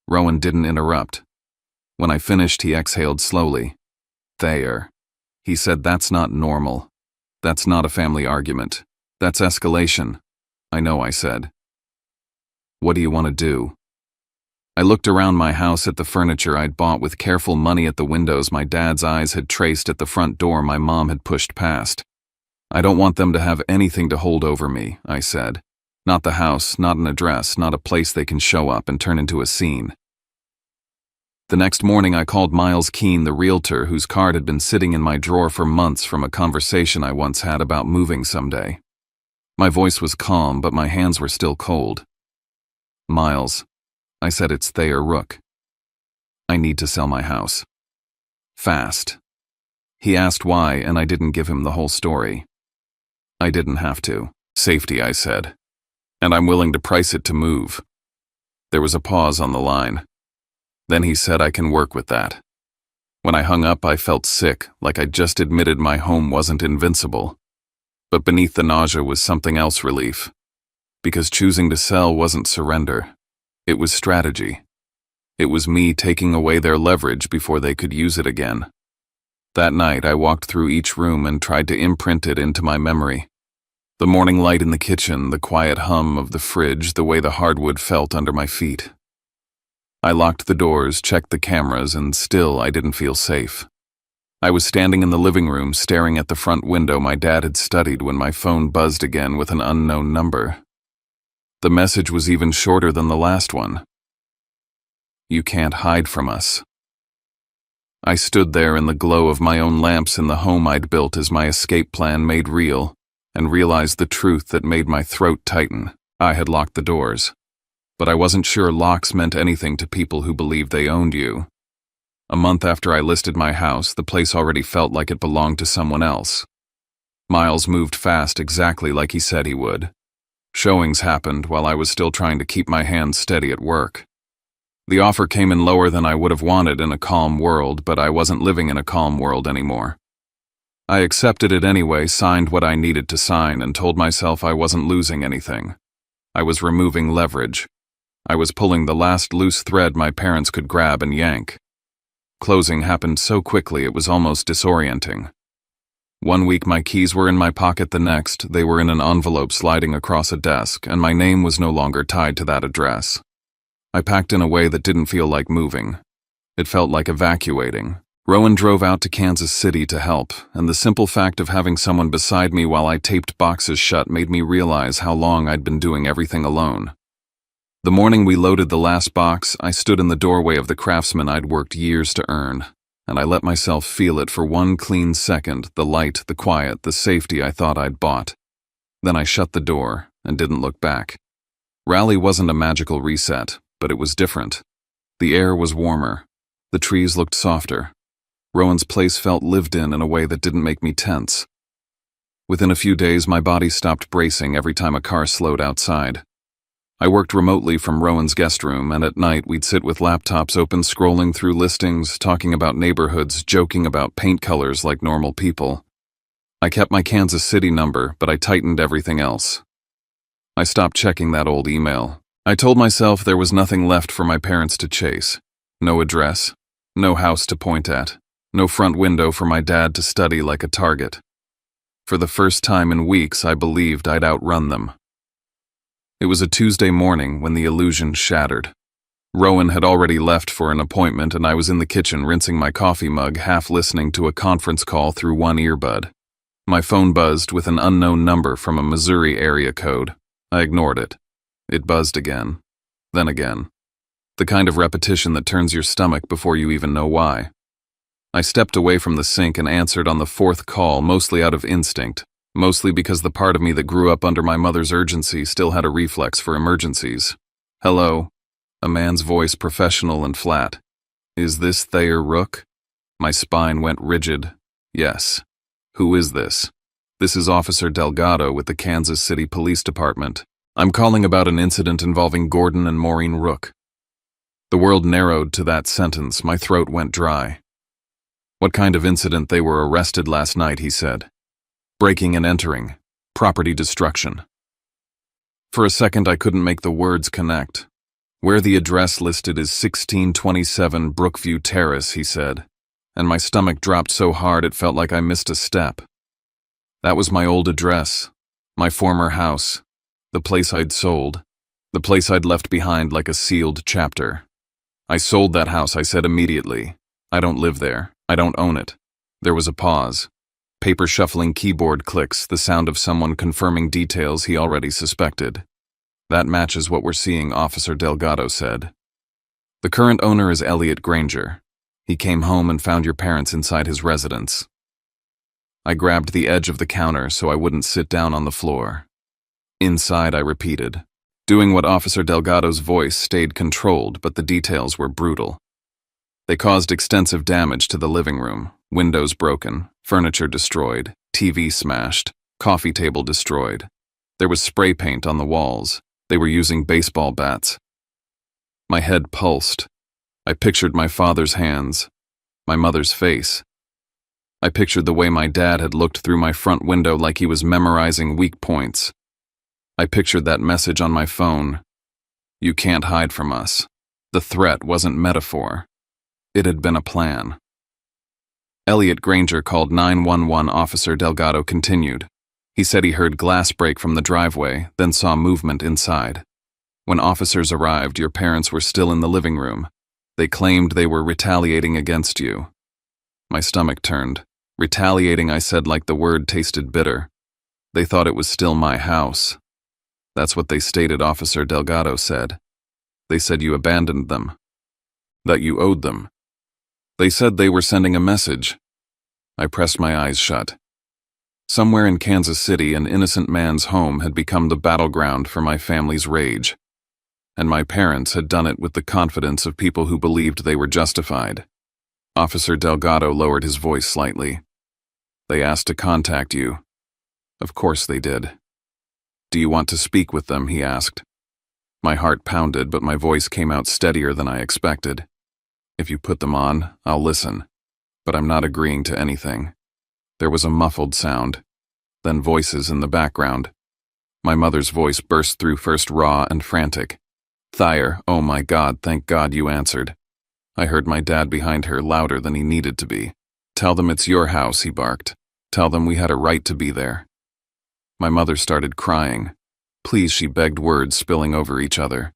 Rowan didn't interrupt. When I finished, he exhaled slowly. Thayer. He said, "That's not normal. That's not a family argument. That's escalation." "I know," I said. "What do you want to do?" I looked around my house at the furniture I'd bought with careful money, at the windows my dad's eyes had traced, at the front door my mom had pushed past. "I don't want them to have anything to hold over me," I said. "Not the house, not an address, not a place they can show up and turn into a scene." The next morning I called Miles Keene, the realtor whose card had been sitting in my drawer for months from a conversation I once had about moving someday. My voice was calm, but my hands were still cold. "Miles," I said, "it's Thayer Rook. I need to sell my house. Fast." He asked why, and I didn't give him the whole story. I didn't have to. "Safety," I said. "And I'm willing to price it to move." There was a pause on the line. Then he said, "I can work with that." When I hung up, I felt sick, like I'd just admitted my home wasn't invincible. But beneath the nausea was something else: relief. Because choosing to sell wasn't surrender. It was strategy. It was me taking away their leverage before they could use it again. That night, I walked through each room and tried to imprint it into my memory. The morning light in the kitchen, the quiet hum of the fridge, the way the hardwood felt under my feet. I locked the doors, checked the cameras, and still I didn't feel safe. I was standing in the living room, staring at the front window my dad had studied, when my phone buzzed again with an unknown number. The message was even shorter than the last one. "You can't hide from us." I stood there in the glow of my own lamps in the home I'd built as my escape plan made real, and realized the truth that made my throat tighten. I had locked the doors. But I wasn't sure locks meant anything to people who believed they owned you. A month after I listed my house, the place already felt like it belonged to someone else. Miles moved fast, exactly like he said he would. Showings happened while I was still trying to keep my hands steady at work. The offer came in lower than I would have wanted in a calm world, but I wasn't living in a calm world anymore. I accepted it anyway, signed what I needed to sign, and told myself I wasn't losing anything. I was removing leverage. I was pulling the last loose thread my parents could grab and yank. Closing happened so quickly it was almost disorienting. One week my keys were in my pocket, the next they were in an envelope sliding across a desk, and my name was no longer tied to that address. I packed in a way that didn't feel like moving. It felt like evacuating. Rowan drove out to Kansas City to help, and the simple fact of having someone beside me while I taped boxes shut made me realize how long I'd been doing everything alone. The morning we loaded the last box, I stood in the doorway of the craftsman I'd worked years to earn, and I let myself feel it for one clean second, the light, the quiet, the safety I thought I'd bought. Then I shut the door and didn't look back. Raleigh wasn't a magical reset, but it was different. The air was warmer. The trees looked softer. Rowan's place felt lived in a way that didn't make me tense. Within a few days, my body stopped bracing every time a car slowed outside. I worked remotely from Rowan's guest room, and at night we'd sit with laptops open, scrolling through listings, talking about neighborhoods, joking about paint colors like normal people. I kept my Kansas City number, but I tightened everything else. I stopped checking that old email. I told myself there was nothing left for my parents to chase. No address, no house to point at, no front window for my dad to study like a target. For the first time in weeks, I believed I'd outrun them. It was a Tuesday morning when the illusion shattered. Rowan had already left for an appointment, and I was in the kitchen rinsing my coffee mug, half listening to a conference call through one earbud. My phone buzzed with an unknown number from a Missouri area code. I ignored it. It buzzed again, then again. The kind of repetition that turns your stomach before you even know why. I stepped away from the sink and answered on the fourth call, mostly out of instinct. Mostly because the part of me that grew up under my mother's urgency still had a reflex for emergencies. "Hello," a man's voice, professional and flat. Is this Thayer Rook? My spine went rigid. Yes. Who is this? This is Officer Delgado with the Kansas City Police Department. I'm calling about an incident involving Gordon and Maureen Rook. The world narrowed to that sentence. My throat went dry. What kind of incident? They were arrested last night, he said. Breaking and entering. Property destruction. For a second, I couldn't make the words connect. Where the address listed is 1627 Brookview Terrace, he said, and my stomach dropped so hard it felt like I missed a step. That was my old address, my former house, the place I'd sold, the place I'd left behind like a sealed chapter. I sold that house, I said immediately. I don't live there. I don't own it. There was a pause. Paper shuffling, keyboard clicks, the sound of someone confirming details he already suspected. That matches what we're seeing, Officer Delgado said. The current owner is Elliot Granger. He came home and found your parents inside his residence. I grabbed the edge of the counter so I wouldn't sit down on the floor. Inside, I repeated, doing what Officer Delgado's voice stayed controlled, but the details were brutal. They caused extensive damage to the living room, windows broken, furniture destroyed, TV smashed, coffee table destroyed. There was spray paint on the walls. They were using baseball bats. My head pulsed. I pictured my father's hands, my mother's face. I pictured the way my dad had looked through my front window like he was memorizing weak points. I pictured that message on my phone. You can't hide from us. The threat wasn't metaphor. It had been a plan. Elliot Granger called 911. Officer Delgado continued. He said he heard glass break from the driveway, then saw movement inside. When officers arrived, your parents were still in the living room. They claimed they were retaliating against you. My stomach turned. Retaliating, I said like the word tasted bitter. They thought it was still my house. That's what they stated, Officer Delgado said. They said you abandoned them. That you owed them. They said they were sending a message. I pressed my eyes shut. Somewhere in Kansas City, an innocent man's home had become the battleground for my family's rage. And my parents had done it with the confidence of people who believed they were justified. Officer Delgado lowered his voice slightly. They asked to contact you. Of course they did. Do you want to speak with them? He asked. My heart pounded, but my voice came out steadier than I expected. If you put them on, I'll listen. But I'm not agreeing to anything. There was a muffled sound, then voices in the background. My mother's voice burst through, first raw and frantic. Thayer, oh my God, thank God you answered. I heard my dad behind her, louder than he needed to be. Tell them it's your house, he barked. Tell them we had a right to be there. My mother started crying. Please, she begged, words spilling over each other.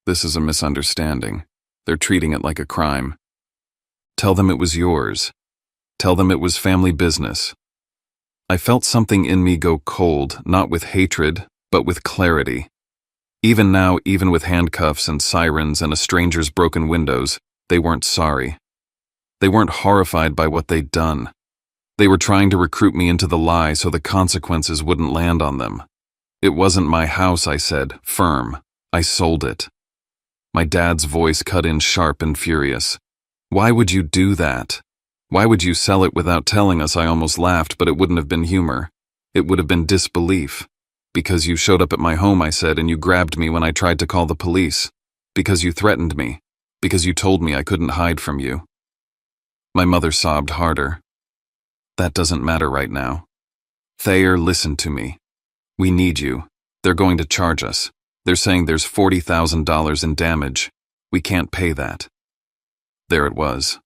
This is a misunderstanding. They're treating it like a crime. Tell them it was yours. Tell them it was family business. I felt something in me go cold, not with hatred, but with clarity. Even now, even with handcuffs and sirens and a stranger's broken windows, they weren't sorry. They weren't horrified by what they'd done. They were trying to recruit me into the lie so the consequences wouldn't land on them. It wasn't my house, I said, firm. I sold it. My dad's voice cut in sharp and furious. Why would you do that? Why would you sell it without telling us? I almost laughed, but it wouldn't have been humor. It would have been disbelief. Because you showed up at my home, I said, and you grabbed me when I tried to call the police. Because you threatened me. Because you told me I couldn't hide from you. My mother sobbed harder. That doesn't matter right now. Thayer, listen to me. We need you. They're going to charge us. They're saying there's $40,000 in damage. We can't pay that. There it was.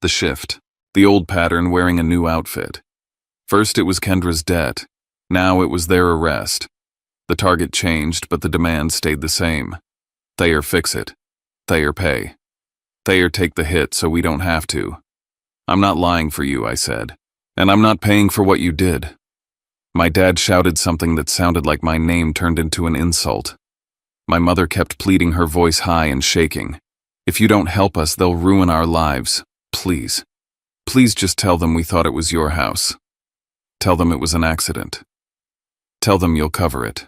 The shift. The old pattern, wearing a new outfit. First it was Kendra's debt. Now it was their arrest. The target changed, but the demand stayed the same. Thayer, fix it. Thayer, pay. Thayer, take the hit so we don't have to. I'm not lying for you, I said. And I'm not paying for what you did. My dad shouted something that sounded like my name turned into an insult. My mother kept pleading, her voice high and shaking. If you don't help us, they'll ruin our lives. Please. Please just tell them we thought it was your house. Tell them it was an accident. Tell them you'll cover it.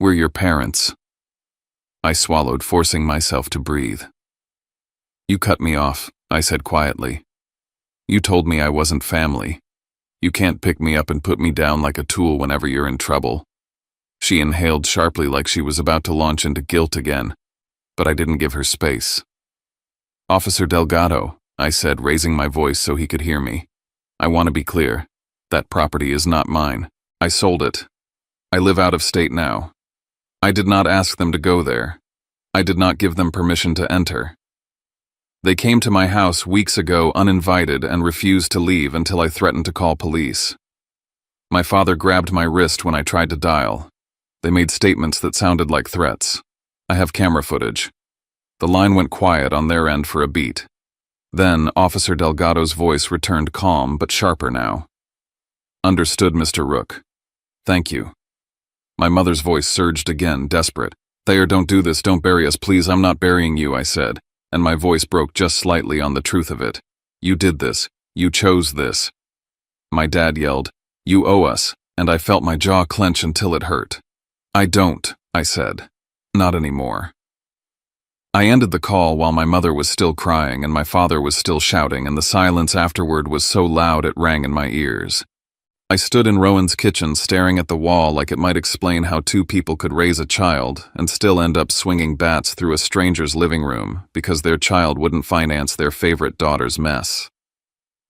We're your parents. I swallowed, forcing myself to breathe. You cut me off, I said quietly. You told me I wasn't family. You can't pick me up and put me down like a tool whenever you're in trouble. She inhaled sharply like she was about to launch into guilt again, but I didn't give her space. Officer Delgado, I said, raising my voice so he could hear me. I want to be clear. That property is not mine. I sold it. I live out of state now. I did not ask them to go there. I did not give them permission to enter. They came to my house weeks ago uninvited and refused to leave until I threatened to call police. My father grabbed my wrist when I tried to dial. They made statements that sounded like threats. I have camera footage. The line went quiet on their end for a beat. Then Officer Delgado's voice returned calm but sharper now. Understood, Mr. Rook. Thank you. My mother's voice surged again, desperate. Thayer, don't do this, don't bury us, please. I'm not burying you, I said, and my voice broke just slightly on the truth of it. You did this. You chose this. My dad yelled, You owe us, and I felt my jaw clench until it hurt. I don't, I said. Not anymore. I ended the call while my mother was still crying and my father was still shouting, and the silence afterward was so loud it rang in my ears. I stood in Rowan's kitchen staring at the wall like it might explain how two people could raise a child and still end up swinging bats through a stranger's living room because their child wouldn't finance their favorite daughter's mess.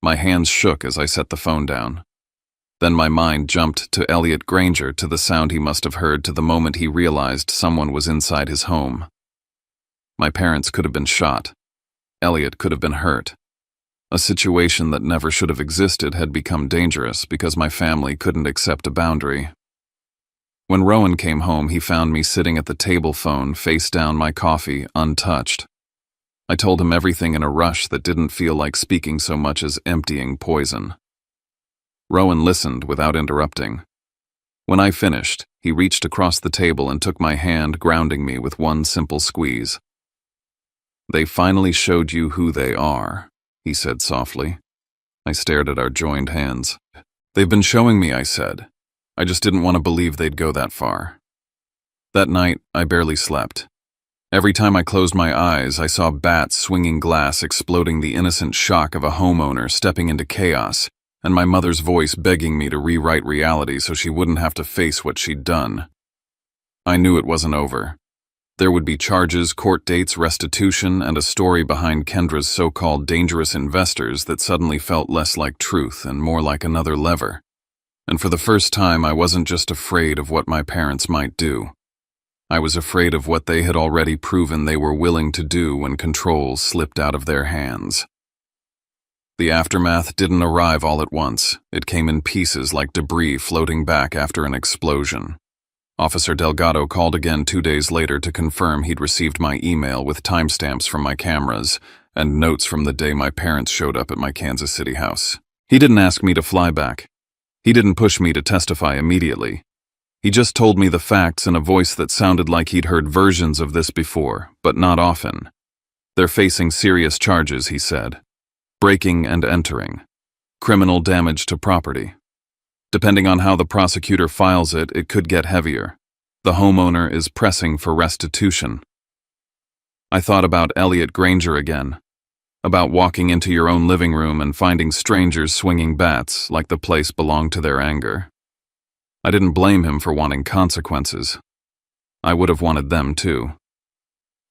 My hands shook as I set the phone down. Then my mind jumped to Elliot Granger, to the sound he must have heard to the moment he realized someone was inside his home. My parents could have been shot. Elliot could have been hurt. A situation that never should have existed had become dangerous because my family couldn't accept a boundary. When Rowan came home, he found me sitting at the table phone, face down, my coffee untouched. I told him everything in a rush that didn't feel like speaking so much as emptying poison. Rowan listened without interrupting. When I finished, he reached across the table and took my hand, grounding me with one simple squeeze. They finally showed you who they are, he said softly. I stared at our joined hands. They've been showing me, I said. I just didn't want to believe they'd go that far. That night, I barely slept. Every time I closed my eyes, I saw bats swinging glass, exploding, the innocent shock of a homeowner stepping into chaos, and my mother's voice begging me to rewrite reality so she wouldn't have to face what she'd done. I knew it wasn't over. There would be charges, court dates, restitution, and a story behind Kendra's so-called dangerous investors that suddenly felt less like truth and more like another lever. And for the first time, I wasn't just afraid of what my parents might do. I was afraid of what they had already proven they were willing to do when control slipped out of their hands. The aftermath didn't arrive all at once. It came in pieces like debris floating back after an explosion. Officer Delgado called again 2 days later to confirm he'd received my email with timestamps from my cameras and notes from the day my parents showed up at my Kansas City house. He didn't ask me to fly back. He didn't push me to testify immediately. He just told me the facts in a voice that sounded like he'd heard versions of this before, but not often. They're facing serious charges, he said. Breaking and entering. Criminal damage to property. Depending on how the prosecutor files it, it could get heavier. The homeowner is pressing for restitution. I thought about Elliot Granger again. About walking into your own living room and finding strangers swinging bats like the place belonged to their anger. I didn't blame him for wanting consequences. I would have wanted them too.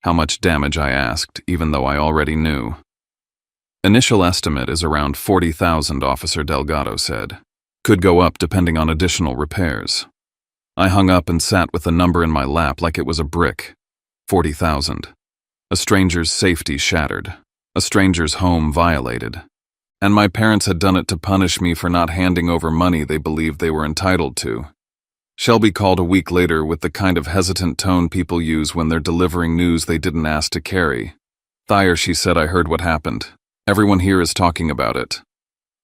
How much damage, I asked, even though I already knew. Initial estimate is around $40,000, Officer Delgado said. Could go up depending on additional repairs. I hung up and sat with the number in my lap like it was a brick. 40,000. A stranger's safety shattered. A stranger's home violated. And my parents had done it to punish me for not handing over money they believed they were entitled to. Shelby called a week later with the kind of hesitant tone people use when they're delivering news they didn't ask to carry. Thayer, she said, I heard what happened. Everyone here is talking about it.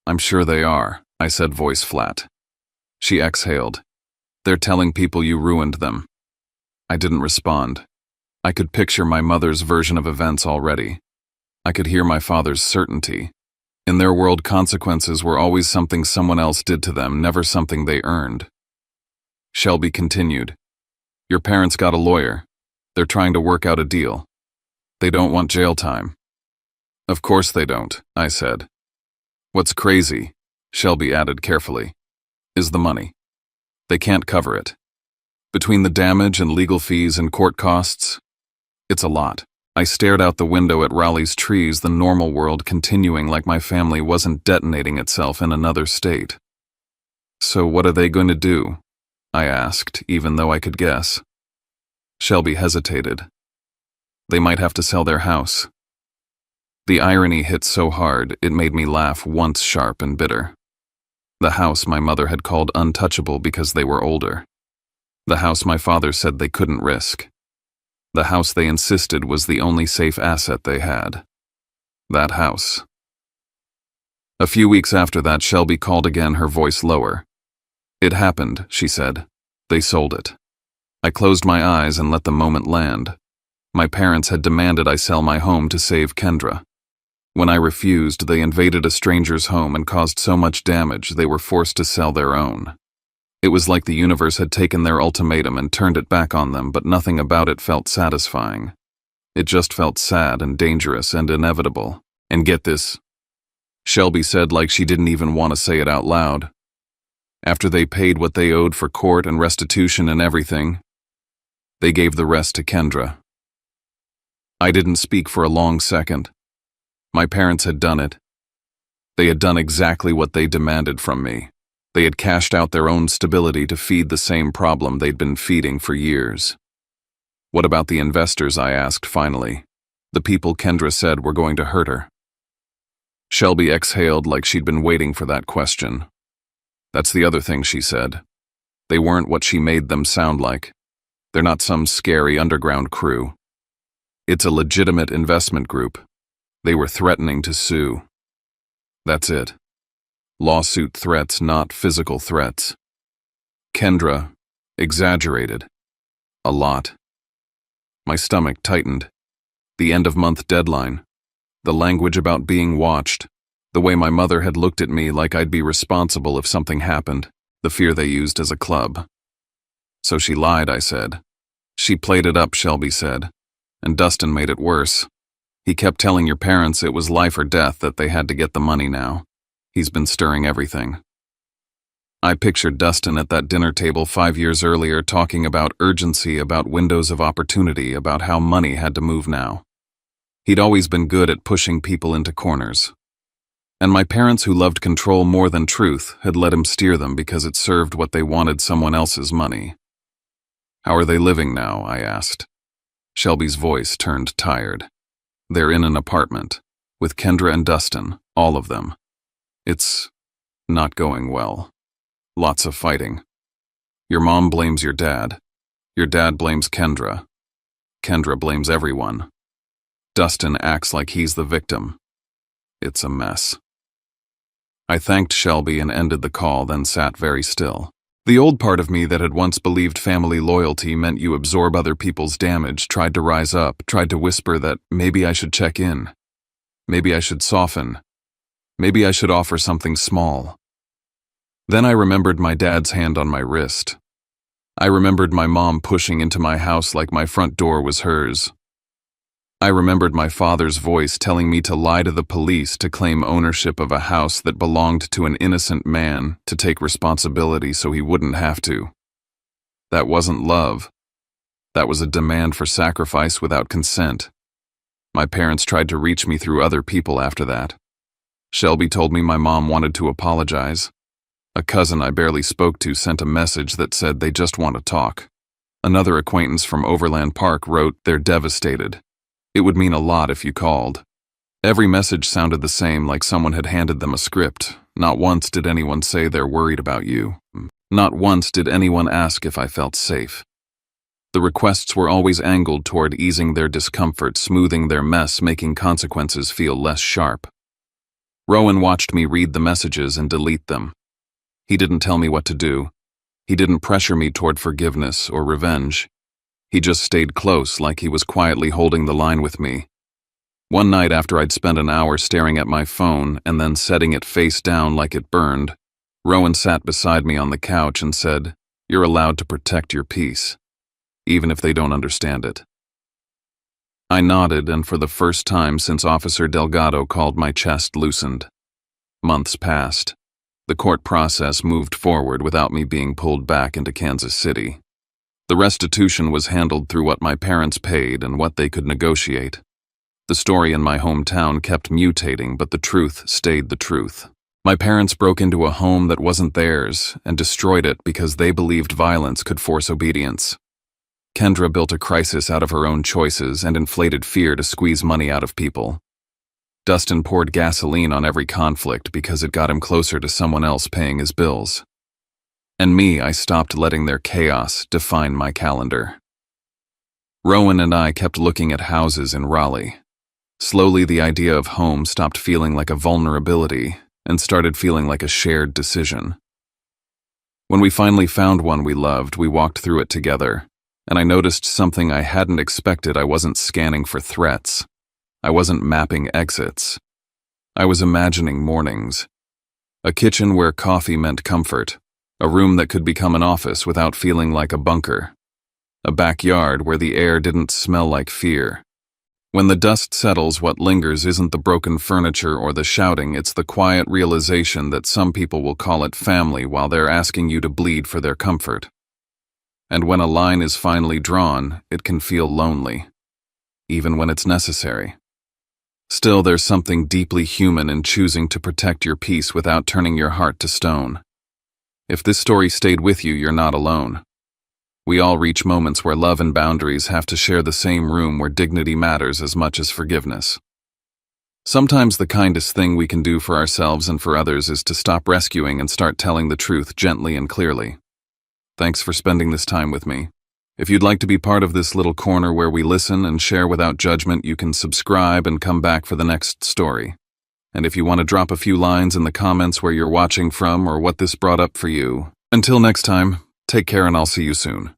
I'm sure they are, I said, voice flat. She exhaled. They're telling people you ruined them. I didn't respond. I could picture my mother's version of events already. I could hear my father's certainty. In their world, consequences were always something someone else did to them, never something they earned. Shelby continued. Your parents got a lawyer. They're trying to work out a deal. They don't want jail time. Of course they don't, I said. What's crazy, Shelby added carefully, is the money. They can't cover it. Between the damage and legal fees and court costs, it's a lot. I stared out the window at Raleigh's trees, the normal world continuing like my family wasn't detonating itself in another state. So what are they going to do? I asked, even though I could guess. Shelby hesitated. They might have to sell their house. The irony hit so hard, it made me laugh once sharp and bitter. The house my mother had called untouchable because they were older. The house my father said they couldn't risk. The house they insisted was the only safe asset they had. That house. A few weeks after that, Shelby called again, her voice lower. It happened, she said. They sold it. I closed my eyes and let the moment land. My parents had demanded I sell my home to save Kendra. When I refused, they invaded a stranger's home and caused so much damage they were forced to sell their own. It was like the universe had taken their ultimatum and turned it back on them, but nothing about it felt satisfying. It just felt sad and dangerous and inevitable. And get this, Shelby said like she didn't even want to say it out loud. After they paid what they owed for court and restitution and everything, they gave the rest to Kendra. I didn't speak for a long second. My parents had done it. They had done exactly what they demanded from me. They had cashed out their own stability to feed the same problem they'd been feeding for years. What about the investors, I asked finally. The people Kendra said were going to hurt her. Shelby exhaled like she'd been waiting for that question. That's the other thing, she said. They weren't what she made them sound like. They're not some scary underground crew. It's a legitimate investment group. They were threatening to sue. That's it. Lawsuit threats, not physical threats. Kendra exaggerated. A lot. My stomach tightened. The end-of-month deadline. The language about being watched. The way my mother had looked at me like I'd be responsible if something happened. The fear they used as a club. So she lied, I said. She played it up, Shelby said. And Dustin made it worse. He kept telling your parents it was life or death, that they had to get the money now. He's been stirring everything. I pictured Dustin at that dinner table 5 years earlier talking about urgency, about windows of opportunity, about how money had to move now. He'd always been good at pushing people into corners. And my parents, who loved control more than truth, had let him steer them because it served what they wanted, someone else's money. How are they living now? I asked. Shelby's voice turned tired. They're in an apartment, with Kendra and Dustin, all of them. It's not going well. Lots of fighting. Your mom blames your dad. Your dad blames Kendra. Kendra blames everyone. Dustin acts like he's the victim. It's a mess. I thanked Shelby and ended the call, then sat very still. The old part of me that had once believed family loyalty meant you absorb other people's damage tried to rise up, tried to whisper that maybe I should check in. Maybe I should soften. Maybe I should offer something small. Then I remembered my dad's hand on my wrist. I remembered my mom pushing into my house like my front door was hers. I remembered my father's voice telling me to lie to the police to claim ownership of a house that belonged to an innocent man, to take responsibility so he wouldn't have to. That wasn't love. That was a demand for sacrifice without consent. My parents tried to reach me through other people after that. Shelby told me my mom wanted to apologize. A cousin I barely spoke to sent a message that said they just want to talk. Another acquaintance from Overland Park wrote, "They're devastated. It would mean a lot if you called." Every message sounded the same, like someone had handed them a script. Not once did anyone say they're worried about you. Not once did anyone ask if I felt safe. The requests were always angled toward easing their discomfort, smoothing their mess, making consequences feel less sharp. Rowan watched me read the messages and delete them. He didn't tell me what to do. He didn't pressure me toward forgiveness or revenge. He just stayed close, like he was quietly holding the line with me. One night, after I'd spent an hour staring at my phone and then setting it face down like it burned, Rowan sat beside me on the couch and said, "You're allowed to protect your peace, even if they don't understand it." I nodded, and for the first time since Officer Delgado called, my chest loosened. Months passed. The court process moved forward without me being pulled back into Kansas City. The restitution was handled through what my parents paid and what they could negotiate. The story in my hometown kept mutating, but the truth stayed the truth. My parents broke into a home that wasn't theirs and destroyed it because they believed violence could force obedience. Kendra built a crisis out of her own choices and inflated fear to squeeze money out of people. Dustin poured gasoline on every conflict because it got him closer to someone else paying his bills. And me, I stopped letting their chaos define my calendar. Rowan and I kept looking at houses in Raleigh. Slowly, the idea of home stopped feeling like a vulnerability and started feeling like a shared decision. When we finally found one we loved, we walked through it together, and I noticed something I hadn't expected. I wasn't scanning for threats. I wasn't mapping exits. I was imagining mornings. A kitchen where coffee meant comfort. A room that could become an office without feeling like a bunker. A backyard where the air didn't smell like fear. When the dust settles, what lingers isn't the broken furniture or the shouting, it's the quiet realization that some people will call it family while they're asking you to bleed for their comfort. And when a line is finally drawn, it can feel lonely, even when it's necessary. Still, there's something deeply human in choosing to protect your peace without turning your heart to stone. If this story stayed with you, you're not alone. We all reach moments where love and boundaries have to share the same room, where dignity matters as much as forgiveness. Sometimes the kindest thing we can do for ourselves and for others is to stop rescuing and start telling the truth gently and clearly. Thanks for spending this time with me. If you'd like to be part of this little corner where we listen and share without judgment, you can subscribe and come back for the next story. And if you want to drop a few lines in the comments where you're watching from or what this brought up for you. Until next time, take care and I'll see you soon.